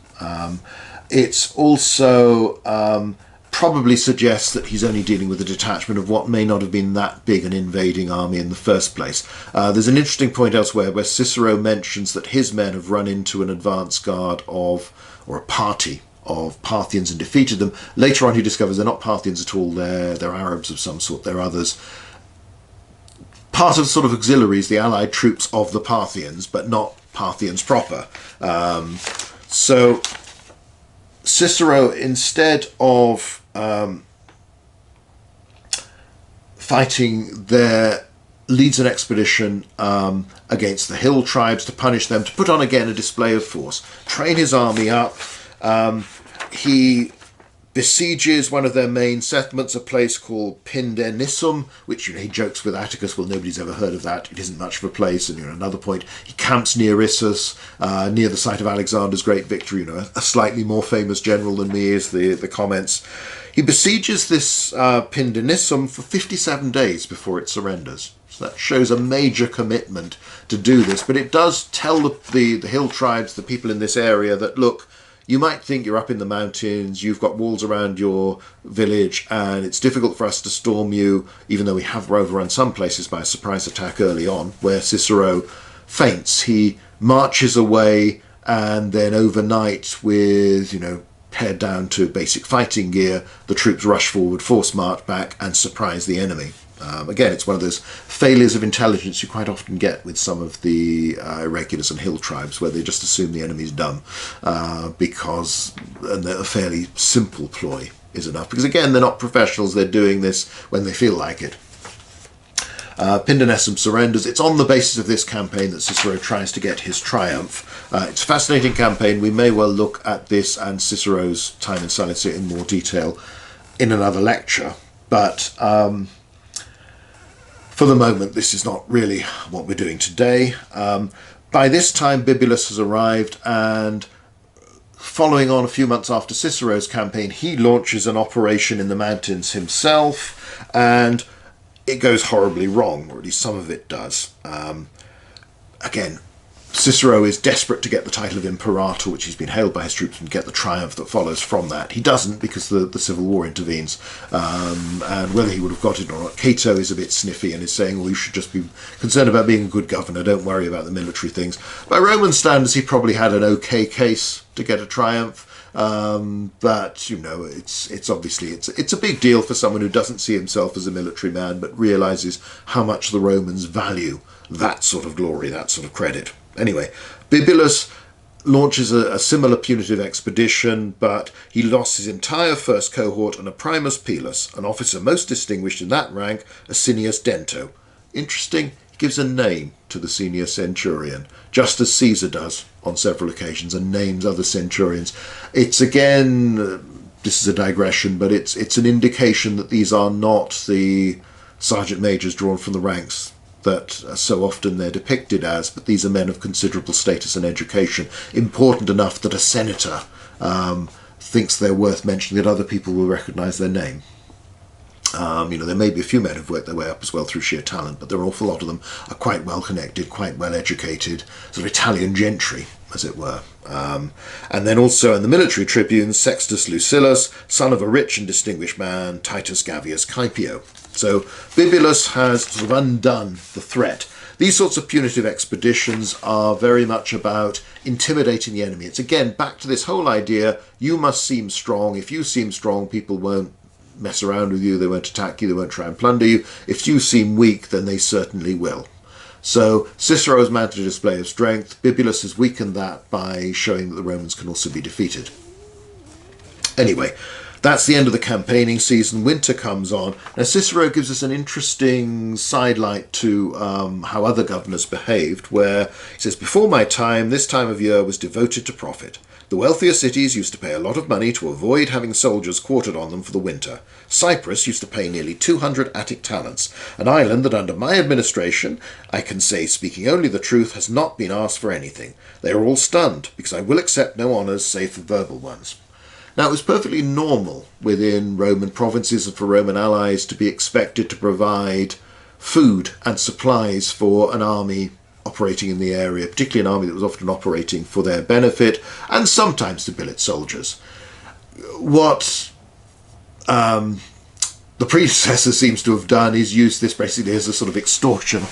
It's also probably suggests that he's only dealing with a detachment of what may not have been that big an invading army in the first place. There's an interesting point elsewhere where Cicero mentions that his men have run into an advance guard or a party of Parthians and defeated them. Later on he discovers they're not Parthians at all, they're Arabs of some sort, they're others. Part of sort of auxiliaries, the allied troops of the Parthians, but not Parthians proper. So Cicero, instead of fighting there, leads an expedition against the hill tribes to punish them, to put on again a display of force, train his army up. He besieges one of their main settlements, a place called Pindenissum, which he jokes with Atticus, well, nobody's ever heard of that, it isn't much of a place. And another point, he camps near Issus, near the site of Alexander's great victory. A slightly more famous general than me is the comments. He besieges this Pindenissum for 57 days before it surrenders. So that shows a major commitment to do this, but it does tell the hill tribes, the people in this area, that look, you might think you're up in the mountains, you've got walls around your village, and it's difficult for us to storm you, even though we have overrun some places by a surprise attack early on, where Cicero faints. He marches away, and then overnight, with, pared down to basic fighting gear, the troops rush forward, force march back, and surprise the enemy. Again, it's one of those failures of intelligence you quite often get with some of the irregulars and hill tribes, where they just assume the enemy's dumb because a fairly simple ploy is enough. Because again, they're not professionals, they're doing this when they feel like it. Pindenissum surrenders. It's on the basis of this campaign that Cicero tries to get his triumph. It's a fascinating campaign. We may well look at this and Cicero's time in Cilicia in more detail in another lecture, but for the moment, this is not really what we're doing today. By this time, Bibulus has arrived, and following on a few months after Cicero's campaign, he launches an operation in the mountains himself, and it goes horribly wrong, or at least some of it does. Again, Cicero is desperate to get the title of Imperator, which he's been hailed by his troops, and get the triumph that follows from that. He doesn't, because the civil war intervenes, and whether he would have got it or not, Cato is a bit sniffy and is saying, well, you should just be concerned about being a good governor, don't worry about the military things. By Roman standards, he probably had an okay case to get a triumph, but it's obviously it's a big deal for someone who doesn't see himself as a military man, but realizes how much the Romans value that sort of glory, that sort of credit. Anyway, Bibulus launches a similar punitive expedition, but he lost his entire first cohort and a primus pilus, an officer most distinguished in that rank, Asinius Dento. Interesting, he gives a name to the senior centurion, just as Caesar does on several occasions, and names other centurions. It's again, this is a digression, but it's an indication that these are not the sergeant majors drawn from the ranks that so often they're depicted as, but these are men of considerable status and education, important enough that a senator thinks they're worth mentioning, that other people will recognise their name. There may be a few men who've worked their way up as well through sheer talent, but there are an awful lot of them are quite well connected, quite well educated, sort of Italian gentry, as it were. And then also in the military tribunes, Sextus Lucilius, son of a rich and distinguished man, Titus Gavius Caepio. So Bibulus has sort of undone the threat. These sorts of punitive expeditions are very much about intimidating the enemy. It's again back to this whole idea, you must seem strong. If you seem strong, people won't mess around with you, they won't attack you, they won't try and plunder you. If you seem weak, then they certainly will. So Cicero has mounted a display of strength. Bibulus has weakened that by showing that the Romans can also be defeated. Anyway, that's the end of the campaigning season. Winter comes on. Now, Cicero gives us an interesting sidelight to how other governors behaved, where he says, before my time, this time of year was devoted to profit. The wealthier cities used to pay a lot of money to avoid having soldiers quartered on them for the winter. Cyprus used to pay nearly 200 Attic talents, an island that under my administration, I can say, speaking only the truth, has not been asked for anything. They are all stunned, because I will accept no honours save for verbal ones. Now, it was perfectly normal within Roman provinces and for Roman allies to be expected to provide food and supplies for an army operating in the area, particularly an army that was often operating for their benefit, and sometimes to billet soldiers. What the predecessor seems to have done is use this basically as a sort of extortion.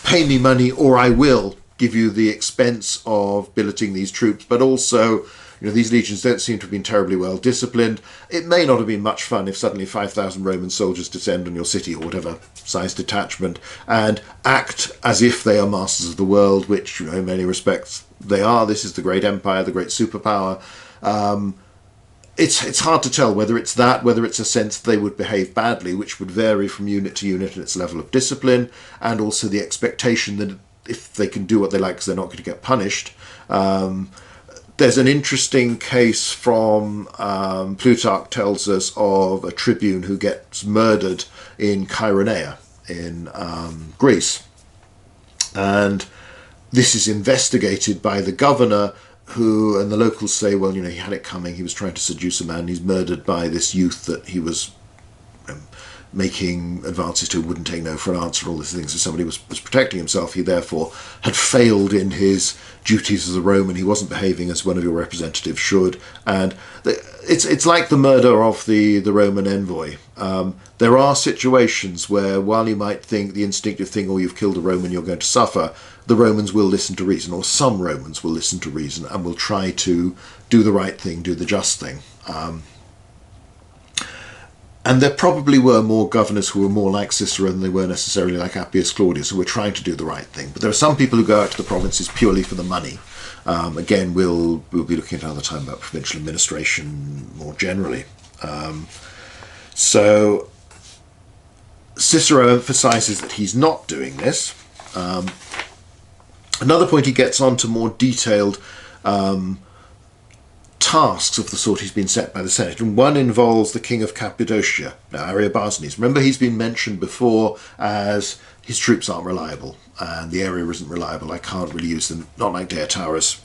Pay me money or I will give you the expense of billeting these troops, but also, these legions don't seem to have been terribly well disciplined. It may not have been much fun if suddenly 5,000 Roman soldiers descend on your city, or whatever size detachment, and act as if they are masters of the world, which, in many respects they are. This is the great empire, the great superpower. It's hard to tell whether it's that, whether it's a sense that they would behave badly, which would vary from unit to unit in its level of discipline, and also the expectation that if they can do what they like because they're not going to get punished. There's an interesting case from Plutarch tells us of a tribune who gets murdered in Chaeronea in Greece. And this is investigated by the governor who, and the locals say, well, he had it coming. He was trying to seduce a man. He's murdered by this youth that he was making advances to, wouldn't take no for an answer, all these things. So somebody was protecting himself. He therefore had failed in his duties as a Roman. He wasn't behaving as one of your representatives should. And it's like the murder of the Roman envoy. There are situations where, while you might think the instinctive thing, or you've killed a Roman, you're going to suffer, the Romans will listen to reason, or some Romans will listen to reason and will try to do the right thing, do the just thing. And there probably were more governors who were more like Cicero than they were necessarily like Appius Claudius, who were trying to do the right thing. But there are some people who go out to the provinces purely for the money. Again, we'll be looking at another time about provincial administration more generally. So Cicero emphasizes that he's not doing this. Another point, he gets on to more detailed tasks of the sort he's been set by the Senate, and one involves the king of Cappadocia, now Ariobarzanes. Remember, he's been mentioned before as his troops aren't reliable and the area isn't reliable. I can't really use them, not like Deiotarus,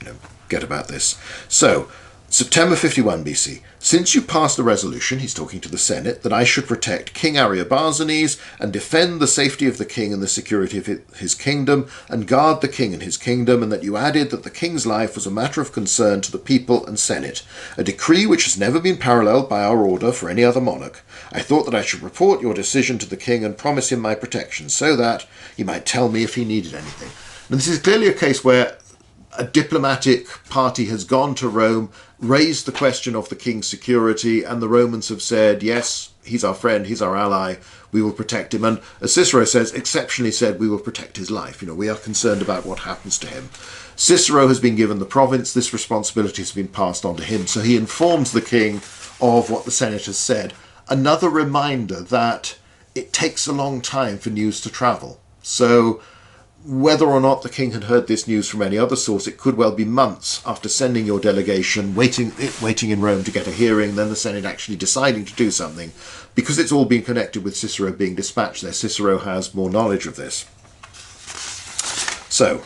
get about this. So September 51 BC. Since you passed the resolution, he's talking to the Senate, that I should protect King Ariobarzanes and defend the safety of the king and the security of his kingdom, and guard the king and his kingdom, and that you added that the king's life was a matter of concern to the people and Senate, a decree which has never been paralleled by our order for any other monarch, I thought that I should report your decision to the king and promise him my protection, so that he might tell me if he needed anything. And this is clearly a case where a diplomatic party has gone to Rome, raised the question of the king's security, and the Romans have said, yes, he's our friend, he's our ally, we will protect him. And as Cicero says, exceptionally said, we will protect his life. We are concerned about what happens to him. Cicero has been given the province, this responsibility has been passed on to him, so he informs the king of what the Senate has said. Another reminder that it takes a long time for news to travel. So whether or not the king had heard this news from any other source, it could well be months after sending your delegation, waiting in Rome to get a hearing, then the Senate actually deciding to do something. Because it's all been connected with Cicero being dispatched there, Cicero has more knowledge of this. So,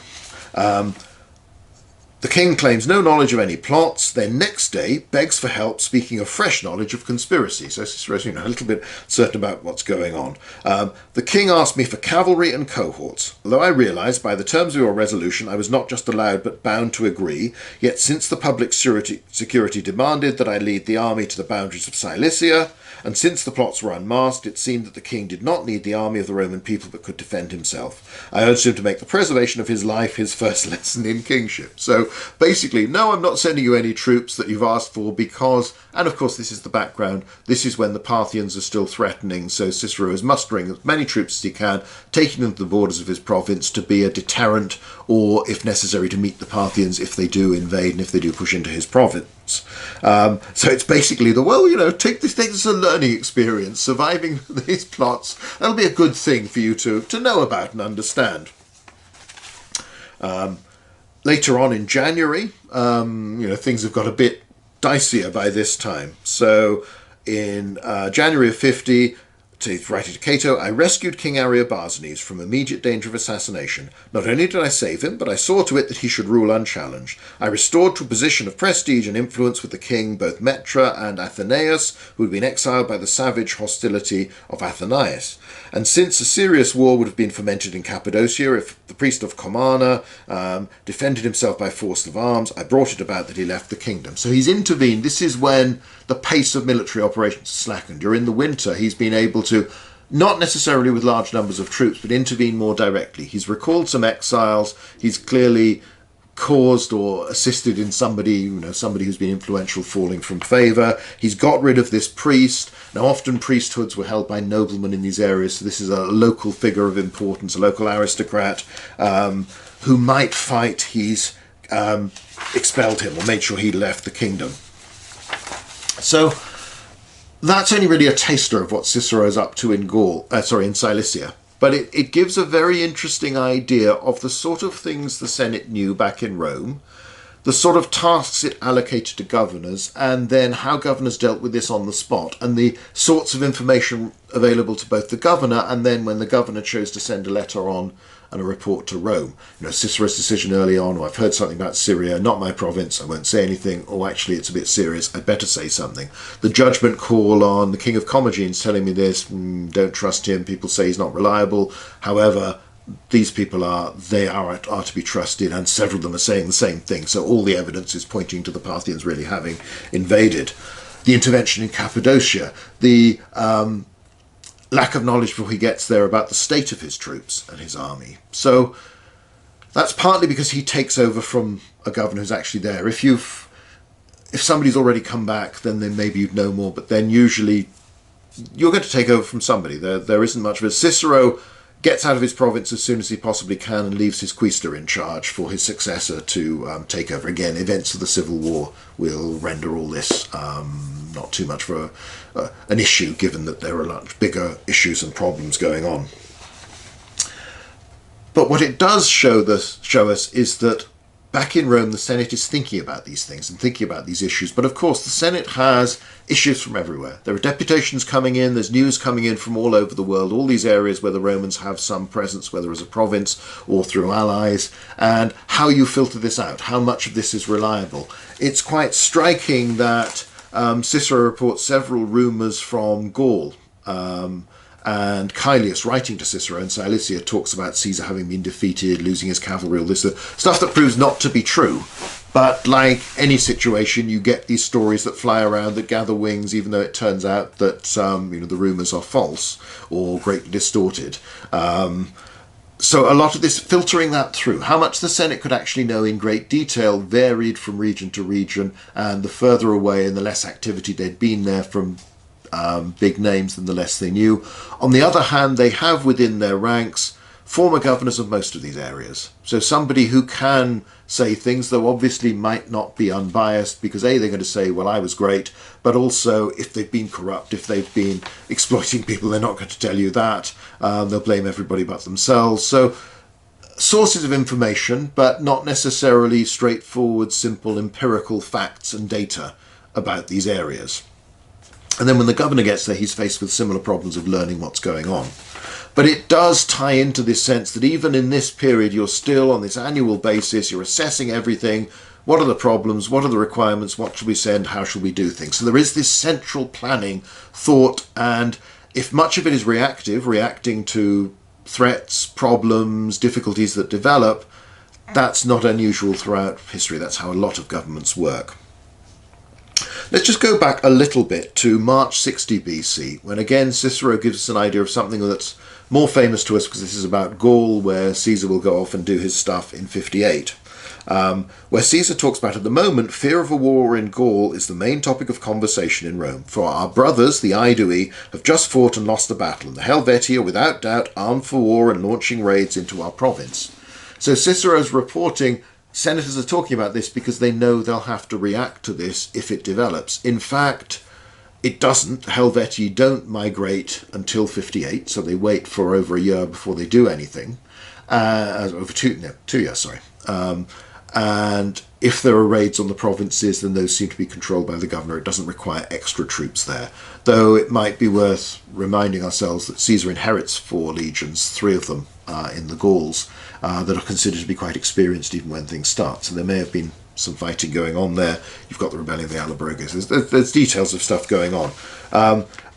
the king claims no knowledge of any plots, then next day begs for help, speaking of fresh knowledge of conspiracy. So Cicero's a little bit certain about what's going on. The king asked me for cavalry and cohorts. Although I realised by the terms of your resolution I was not just allowed but bound to agree, yet since the public security demanded that I lead the army to the boundaries of Cilicia, and since the plots were unmasked, it seemed that the king did not need the army of the Roman people but could defend himself. I urged him to make the preservation of his life his first lesson in kingship. So So basically, no, I'm not sending you any troops that you've asked for because, and of course this is the background, this is when the Parthians are still threatening, so Cicero is mustering as many troops as he can, taking them to the borders of his province to be a deterrent, or if necessary to meet the Parthians if they do invade and if they do push into his province. So it's basically take this thing as a learning experience, surviving these plots. That'll be a good thing for you to know about and understand. Later on in January, things have got a bit dicier by this time. So in January of 50, writing to Cato, I rescued King Ariobarzanes from immediate danger of assassination. Not only did I save him, but I saw to it that he should rule unchallenged. I restored to a position of prestige and influence with the king both Metra and Athenaeus, who had been exiled by the savage hostility of Athenaeus. And since a serious war would have been fomented in Cappadocia if the priest of Comana defended himself by force of arms, I brought it about that he left the kingdom. So he's intervened. This is when the pace of military operations slackened. During the winter, he's been able to, not necessarily with large numbers of troops, but intervene more directly. He's recalled some exiles. He's clearly caused or assisted in somebody who's been influential falling from favour. He's got rid of this priest. Now, often priesthoods were held by noblemen in these areas, so this is a local figure of importance, a local aristocrat who might fight. He's expelled him or made sure he left the kingdom. So that's only really a taster of what Cicero is up to in in Cilicia. But it gives a very interesting idea of the sort of things the Senate knew back in Rome, the sort of tasks it allocated to governors, and then how governors dealt with this on the spot, and the sorts of information available to both the governor and then when the governor chose to send a letter on and a report to Rome. Cicero's decision early on, I've heard something about Syria, not my province, I won't say anything, or actually it's a bit serious, I'd better say something. The judgment call on the king of Commagene telling me this, don't trust him, people say he's not reliable. However, these people are to be trusted, and several of them are saying the same thing, so all the evidence is pointing to the Parthians really having invaded. The intervention in Cappadocia, the lack of knowledge before he gets there about the state of his troops and his army. So that's partly because he takes over from a governor who's actually there. If somebody's already come back, then maybe you'd know more, but then usually you're going to take over from somebody. There isn't much of it. Cicero gets out of his province as soon as he possibly can and leaves his quaestor in charge for his successor to take over. Again, events of the Civil War will render all this not too much of an issue, given that there are much bigger issues and problems going on. But what it does show us is that back in Rome, the Senate is thinking about these things and thinking about these issues. But of course, the Senate has issues from everywhere. There are deputations coming in, there's news coming in from all over the world, all these areas where the Romans have some presence, whether as a province or through allies, and how you filter this out, how much of this is reliable. It's quite striking that Cicero reports several rumours from Gaul. And Caelius, writing to Cicero in Cilicia, talks about Caesar having been defeated, losing his cavalry, all this stuff that proves not to be true. But like any situation, you get these stories that fly around that gather wings, even though it turns out that the rumours are false or greatly distorted. So a lot of this, filtering that through, how much the Senate could actually know in great detail varied from region to region, and the further away and the less activity they'd been there from big names, than the less they knew. On the other hand, they have within their ranks former governors of most of these areas. So somebody who can say things, though obviously might not be unbiased, because A, they're going to say, well, I was great, but also if they've been corrupt, if they've been exploiting people, they're not going to tell you that. They'll blame everybody but themselves. So sources of information, but not necessarily straightforward, simple, empirical facts and data about these areas. And then when the governor gets there, he's faced with similar problems of learning what's going on. But it does tie into this sense that even in this period, you're still on this annual basis, you're assessing everything. What are the problems? What are the requirements? What should we send? How should we do things? So there is this central planning, thought, and if much of it is reactive, reacting to threats, problems, difficulties that develop, that's not unusual throughout history. That's how a lot of governments work. Let's just go back a little bit to March 60 BC, when again Cicero gives us an idea of something that's more famous to us because this is about Gaul, where Caesar will go off and do his stuff in 58. where Caesar talks about, at the moment, fear of a war in Gaul is the main topic of conversation in Rome. For our brothers, the Aedui, have just fought and lost a battle, and the Helvetii are without doubt armed for war and launching raids into our province. So Cicero's reporting, senators are talking about this because they know they'll have to react to this if it develops. In fact, it doesn't. Helvetii don't migrate until 58, so they wait for over a year before they do anything. Over 2 years, sorry. And if there are raids on the provinces, then those seem to be controlled by the governor. It doesn't require extra troops there. Though it might be worth reminding ourselves that Caesar inherits 4 legions, 3 of them in the Gauls, that are considered to be quite experienced even when things start. So there may have been some fighting going on there. You've got the rebellion of the Allobroges. There's details of stuff going on.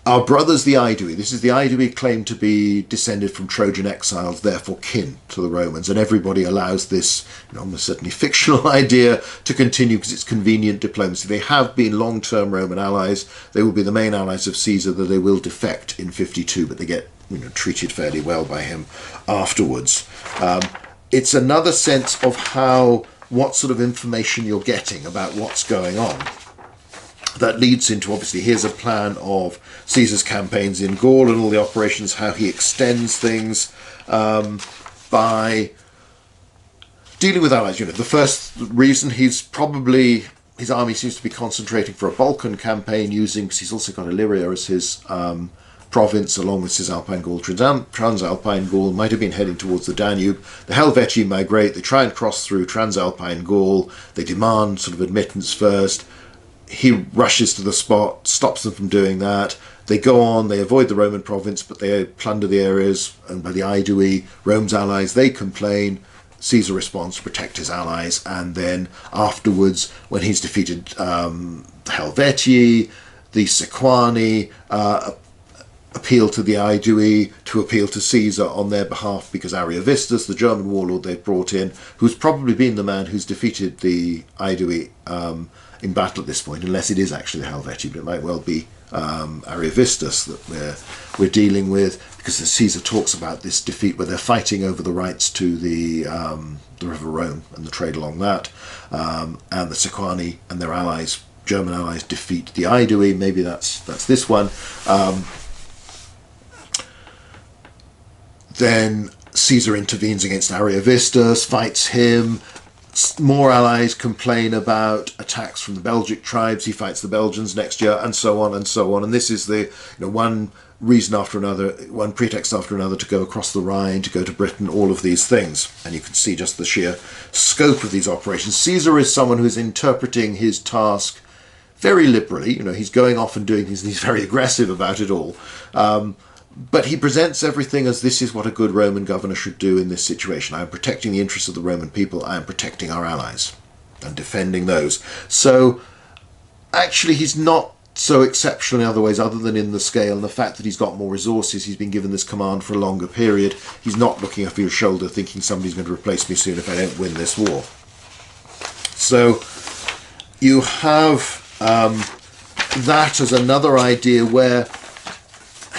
Our brothers, the Aedui. This is the Aedui claim to be descended from Trojan exiles, therefore kin to the Romans, and everybody allows this, almost certainly fictional idea to continue because it's convenient diplomacy. They have been long-term Roman allies. They will be the main allies of Caesar, though they will defect in 52, but they get treated fairly well by him afterwards. It's another sense of what sort of information you're getting about what's going on. That leads into, obviously, here's a plan of Caesar's campaigns in Gaul and all the operations, how he extends things by dealing with allies. The first reason his army seems to be concentrating for a Balkan campaign because he's also got Illyria as his province, along with Cisalpine Gaul. Transalpine Gaul might have been heading towards the Danube. The Helvetii migrate, they try and cross through Transalpine Gaul, they demand sort of admittance first. He rushes to the spot, stops them from doing that. They go on, they avoid the Roman province, but they plunder the areas owned by the Aedui, Rome's allies. They complain. Caesar responds to protect his allies, and then afterwards, when he's defeated the Helvetii, the Sequani appeal to the Aedui to appeal to Caesar on their behalf, because Ariovistus, the German warlord they've brought in, who's probably been the man who's defeated the Aedui in battle at this point, unless it is actually the Helvetii, but it might well be Ariovistus that we're dealing with, because Caesar talks about this defeat where they're fighting over the rights to the River Rhone and the trade along that, and the Sequani and their allies, German allies, defeat the Aedui. Maybe that's this one. Then Caesar intervenes against Ariovistus, fights him. More allies complain about attacks from the Belgic tribes. He fights the Belgians next year, and so on and so on. And this is the one reason after another, one pretext after another to go across the Rhine, to go to Britain, all of these things. And you can see just the sheer scope of these operations. Caesar is someone who is interpreting his task very liberally. He's going off and doing things, and he's very aggressive about it all. But he presents everything as this is what a good Roman governor should do in this situation. I am protecting the interests of the Roman people. I am protecting our allies and defending those. So actually he's not so exceptional in other ways other than in the scale and the fact that he's got more resources. He's been given this command for a longer period. He's not looking over his shoulder thinking somebody's going to replace me soon if I don't win this war. So you have that as another idea where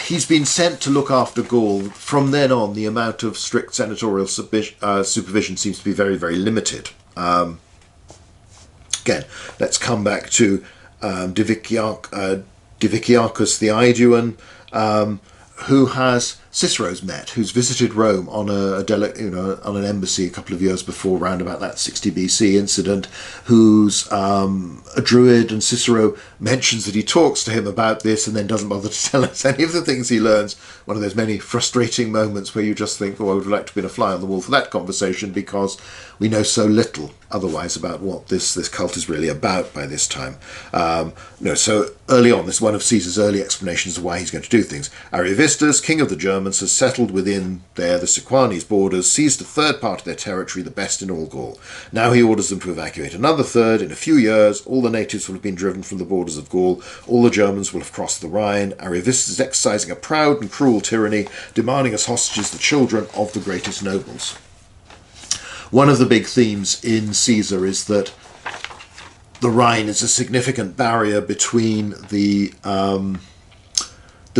he's been sent to look after Gaul. From then on, the amount of strict senatorial supervision seems to be very, very limited. Again, let's come back to Diviciacus the Aeduan, who has Cicero's met, who's visited Rome on on an embassy a couple of years before, round about that 60 BC incident, who's a Druid, and Cicero mentions that he talks to him about this and then doesn't bother to tell us any of the things he learns. One of those many frustrating moments where you just think, oh, I would like to have been a fly on the wall for that conversation, because we know so little otherwise about what this cult is really about by this time. So early on, this is one of Caesar's early explanations of why he's going to do things. Ariovistus, king of the Germans, has settled within the Sequani's borders, seized a third part of their territory, the best in all Gaul. Now he orders them to evacuate another third. In a few years, all the natives will have been driven from the borders of Gaul. All the Germans will have crossed the Rhine. Ariovistus is exercising a proud and cruel tyranny, demanding as hostages the children of the greatest nobles. One of the big themes in Caesar is that the Rhine is a significant barrier between the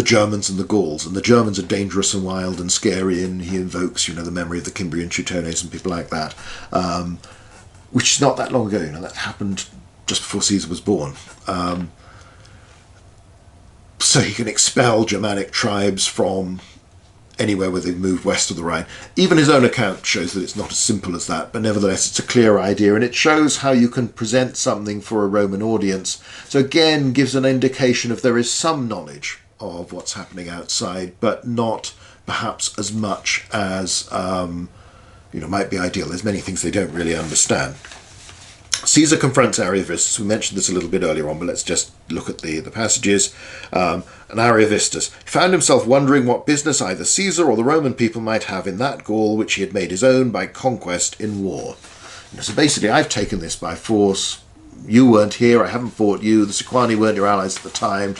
Germans and the Gauls, and the Germans are dangerous and wild and scary, and he invokes, the memory of the Cimbrian Teutones and people like that. which is not that long ago. That happened just before Caesar was born. So he can expel Germanic tribes from anywhere where they've moved west of the Rhine. Even his own account shows that it's not as simple as that, but nevertheless it's a clear idea, and it shows how you can present something for a Roman audience. So again, gives an indication of there is some knowledge of what's happening outside, but not perhaps as much as might be ideal. There's many things they don't really understand. Caesar confronts Ariovistus. We mentioned this a little bit earlier on, but let's just look at the passages. And Ariovistus found himself wondering what business either Caesar or the Roman people might have in that Gaul which he had made his own by conquest in war. So basically, I've taken this by force. You weren't here. I haven't fought you. The Sequani weren't your allies at the time.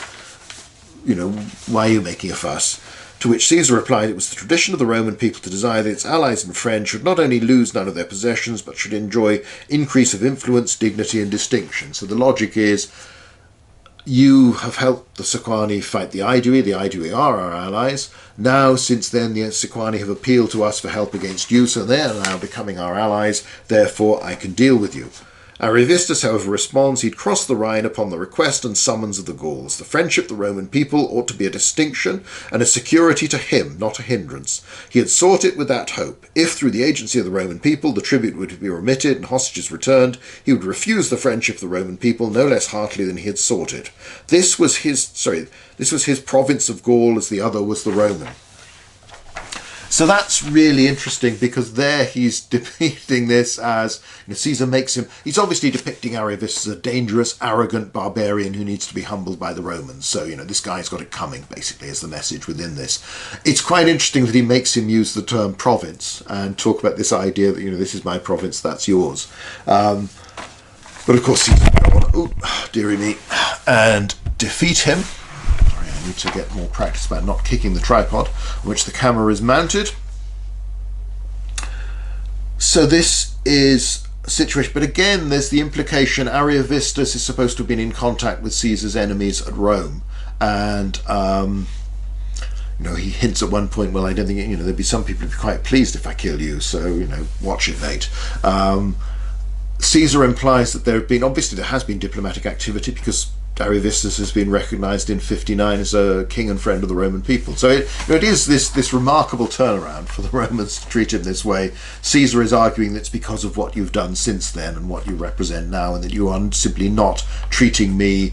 Why are you making a fuss? To which Caesar replied it was the tradition of the Roman people to desire that its allies and friends should not only lose none of their possessions, but should enjoy increase of influence, dignity, and distinction. So the logic is, you have helped the Sequani fight the Aedui are our allies. Now, since then, the Sequani have appealed to us for help against you, so they are now becoming our allies, therefore I can deal with you. Ariovistus, however, responds he'd crossed the Rhine upon the request and summons of the Gauls. The friendship of the Roman people ought to be a distinction and a security to him, not a hindrance. He had sought it with that hope. If, through the agency of the Roman people, the tribute would be remitted and hostages returned, he would refuse the friendship of the Roman people no less heartily than he had sought it. This was his province of Gaul, as the other was the Roman. So that's really interesting, because there he's depicting this as, Caesar makes him, he's obviously depicting Ariovistus as a dangerous, arrogant barbarian who needs to be humbled by the Romans. So, this guy's got it coming, basically, is the message within this. It's quite interesting that he makes him use the term province and talk about this idea that, this is my province, that's yours. But of course, Caesar will go on, dearie me, and defeat him. I need to get more practice about not kicking the tripod on which the camera is mounted. So this is a situation, but again there's the implication Ariovistus is supposed to have been in contact with Caesar's enemies at Rome, and he hints at one point, well, I don't think there'd be some people who'd be quite pleased if I kill you, so watch it, mate. Caesar implies that there has been diplomatic activity, because Ariovistus has been recognised in 59 as a king and friend of the Roman people. So it is this remarkable turnaround for the Romans to treat him this way. Caesar is arguing that it's because of what you've done since then and what you represent now, and that you are simply not treating me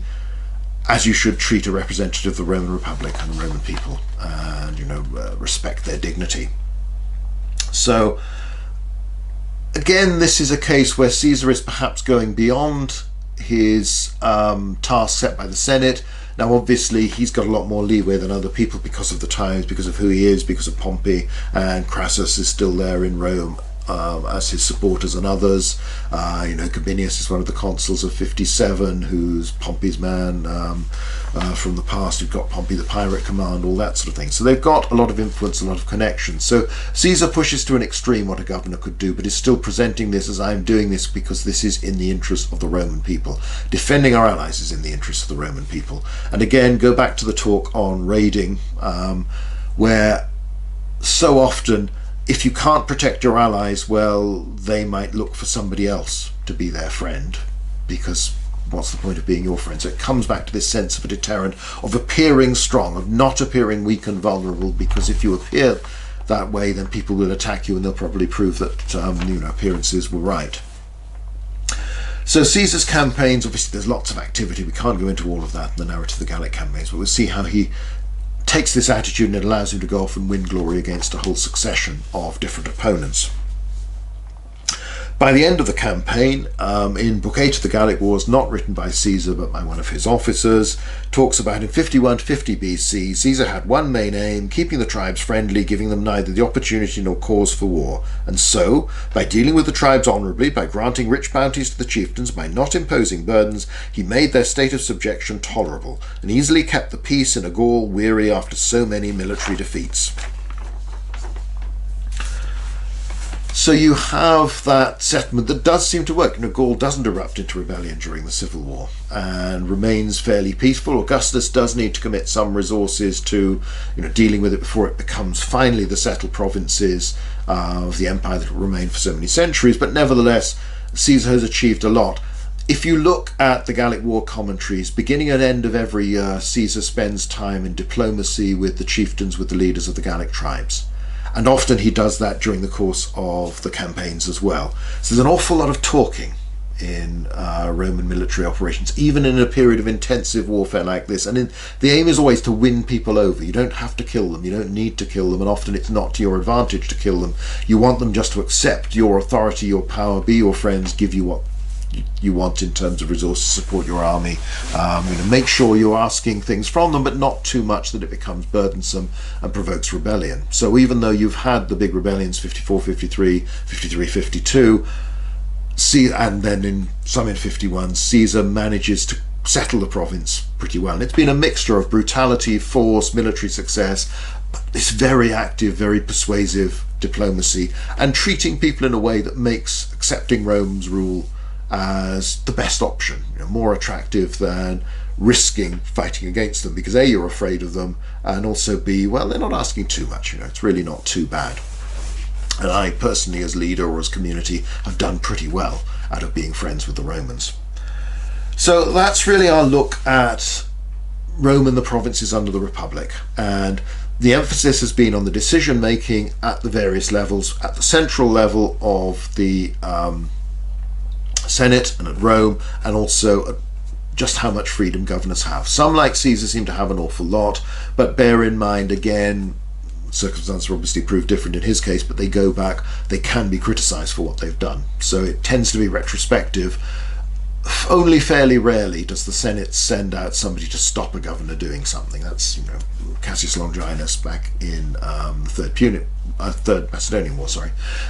as you should treat a representative of the Roman Republic and the Roman people, and respect their dignity. So again, this is a case where Caesar is perhaps going beyond his task set by the Senate. Now obviously he's got a lot more leeway than other people because of the times, because of who he is, because of Pompey, and Crassus is still there in Rome as his supporters and others. Gabinius is one of the consuls of 57, who's Pompey's man from the past. You've got Pompey the pirate command, all that sort of thing. So they've got a lot of influence, a lot of connections. So Caesar pushes to an extreme what a governor could do, but is still presenting this as, I'm doing this because this is in the interest of the Roman people. Defending our allies is in the interest of the Roman people. And again, go back to the talk on raiding, where so often, if you can't protect your allies, well, they might look for somebody else to be their friend, because what's the point of being your friend? So it comes back to this sense of a deterrent, of appearing strong, of not appearing weak and vulnerable, because if you appear that way, then people will attack you, and they'll probably prove that appearances were right. So Caesar's campaigns, obviously there's lots of activity. We can't go into all of that in the narrative of the Gallic campaigns, but we'll see how he takes this attitude, and it allows him to go off and win glory against a whole succession of different opponents. By the end of the campaign, in Book 8 of the Gallic Wars, not written by Caesar but by one of his officers, talks about in 51 to 50 BC, Caesar had one main aim, keeping the tribes friendly, giving them neither the opportunity nor cause for war. And so, by dealing with the tribes honourably, by granting rich bounties to the chieftains, by not imposing burdens, he made their state of subjection tolerable, and easily kept the peace in a Gaul weary after so many military defeats. So you have that settlement that does seem to work. Gaul doesn't erupt into rebellion during the Civil War and remains fairly peaceful. Augustus does need to commit some resources to dealing with it before it becomes finally the settled provinces of the empire that will remain for so many centuries. But nevertheless, Caesar has achieved a lot. If you look at the Gallic War commentaries, beginning and end of every year, Caesar spends time in diplomacy with the chieftains, with the leaders of the Gallic tribes. And often he does that during the course of the campaigns as well. So there's an awful lot of talking in Roman military operations, even in a period of intensive warfare like this. And the aim is always to win people over. You don't have to kill them, you don't need to kill them, and often it's not to your advantage to kill them. You want them just to accept your authority, your power, be your friends, give you what you want in terms of resources, support your army, make sure you're asking things from them, but not too much that it becomes burdensome and provokes rebellion. So even though you've had the big rebellions, 54, 53, 53, 52, and then in 51, Caesar manages to settle the province pretty well. And it's been a mixture of brutality, force, military success, but this very active, very persuasive diplomacy, and treating people in a way that makes accepting Rome's rule as the best option, more attractive than risking fighting against them, because A, you're afraid of them, and also B, well, they're not asking too much, it's really not too bad. And I personally, as leader or as community, have done pretty well out of being friends with the Romans. So that's really our look at Rome and the provinces under the Republic, and the emphasis has been on the decision making at the various levels, at the central level of the Senate and at Rome, and also at just how much freedom governors have. Some, like Caesar, seem to have an awful lot, but bear in mind, again, circumstances obviously prove different in his case, but they go back, they can be criticised for what they've done. So it tends to be retrospective. Only fairly rarely does the Senate send out somebody to stop a governor doing something. That's, Cassius Longinus back in the Third Macedonian War,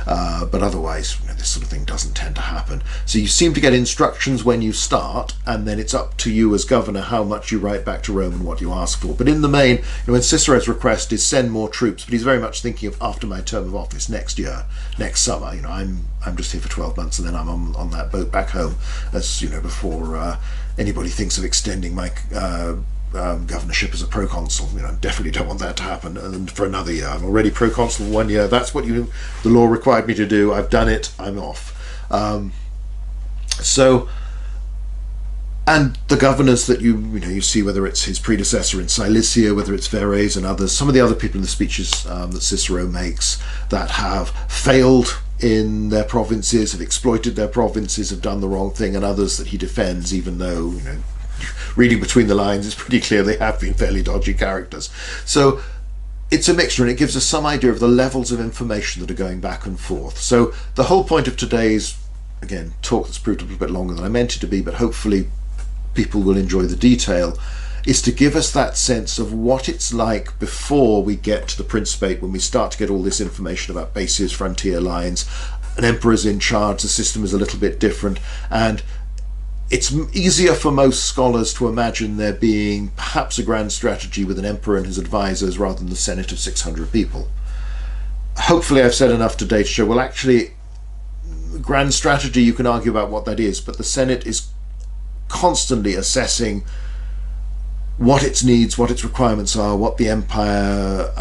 but otherwise this sort of thing doesn't tend to happen. So you seem to get instructions when you start, and then it's up to you as governor how much you write back to Rome and what you ask for. But in the main, when Cicero's request is send more troops, but he's very much thinking of after my term of office next year, next summer. I'm just here for 12 months, and then I'm on that boat back home, as before anybody thinks of extending my governorship as a proconsul. Definitely don't want that to happen. And for another year, I'm already proconsul for 1 year. That's what the law required me to do. I've done it. I'm off. And the governors that you see, whether it's his predecessor in Cilicia, whether it's Verres and others, some of the other people in the speeches that Cicero makes that have failed in their provinces, have exploited their provinces, have done the wrong thing, and others that he defends, even though reading between the lines, it's pretty clear they have been fairly dodgy characters. So it's a mixture, and it gives us some idea of the levels of information that are going back and forth. So the whole point of today's, again, talk that's proved a little bit longer than I meant it to be, but hopefully people will enjoy the detail, is to give us that sense of what it's like before we get to the Principate, when we start to get all this information about bases, frontier lines, an emperor's in charge, the system is a little bit different, and it's easier for most scholars to imagine there being perhaps a grand strategy with an emperor and his advisors rather than the Senate of 600 people. Hopefully I've said enough today to show, well, actually, grand strategy, you can argue about what that is, but the Senate is constantly assessing what its needs, what its requirements are, what the empire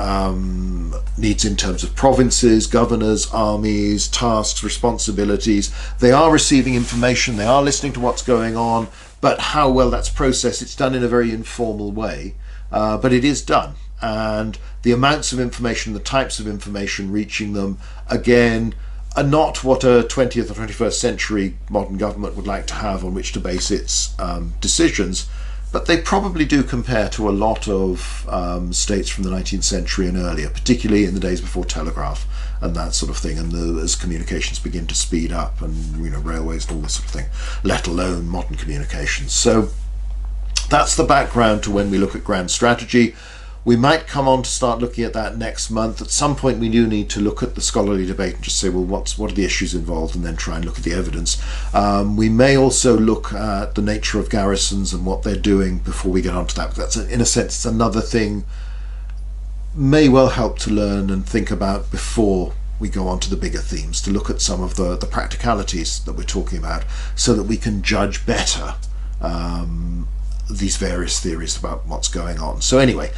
needs in terms of provinces, governors, armies, tasks, responsibilities. They are receiving information, they are listening to what's going on, but how well that's processed, it's done in a very informal way, but it is done. And the amounts of information, the types of information reaching them, again, are not what a 20th or 21st century modern government would like to have on which to base its decisions. But they probably do compare to a lot of states from the 19th century and earlier, particularly in the days before telegraph and that sort of thing, and as communications begin to speed up, and railways and all this sort of thing, let alone modern communications. So that's the background to when we look at grand strategy. We might come on to start looking at that next month. At some point we do need to look at the scholarly debate and just say, well, what are the issues involved, and then try and look at the evidence. We may also look at the nature of garrisons and what they're doing before we get onto that. That's, in a sense, it's another thing may well help to learn and think about before we go on to the bigger themes, to look at some of the practicalities that we're talking about so that we can judge better these various theories about what's going on. So anyway,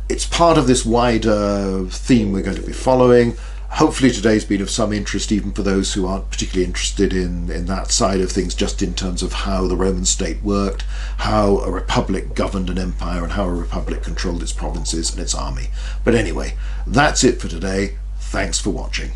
it's part of this wider theme we're going to be following. Hopefully today's been of some interest even for those who aren't particularly interested in that side of things, just in terms of how the Roman state worked, how a republic governed an empire, and how a republic controlled its provinces and its army. But anyway, that's it for today. Thanks for watching.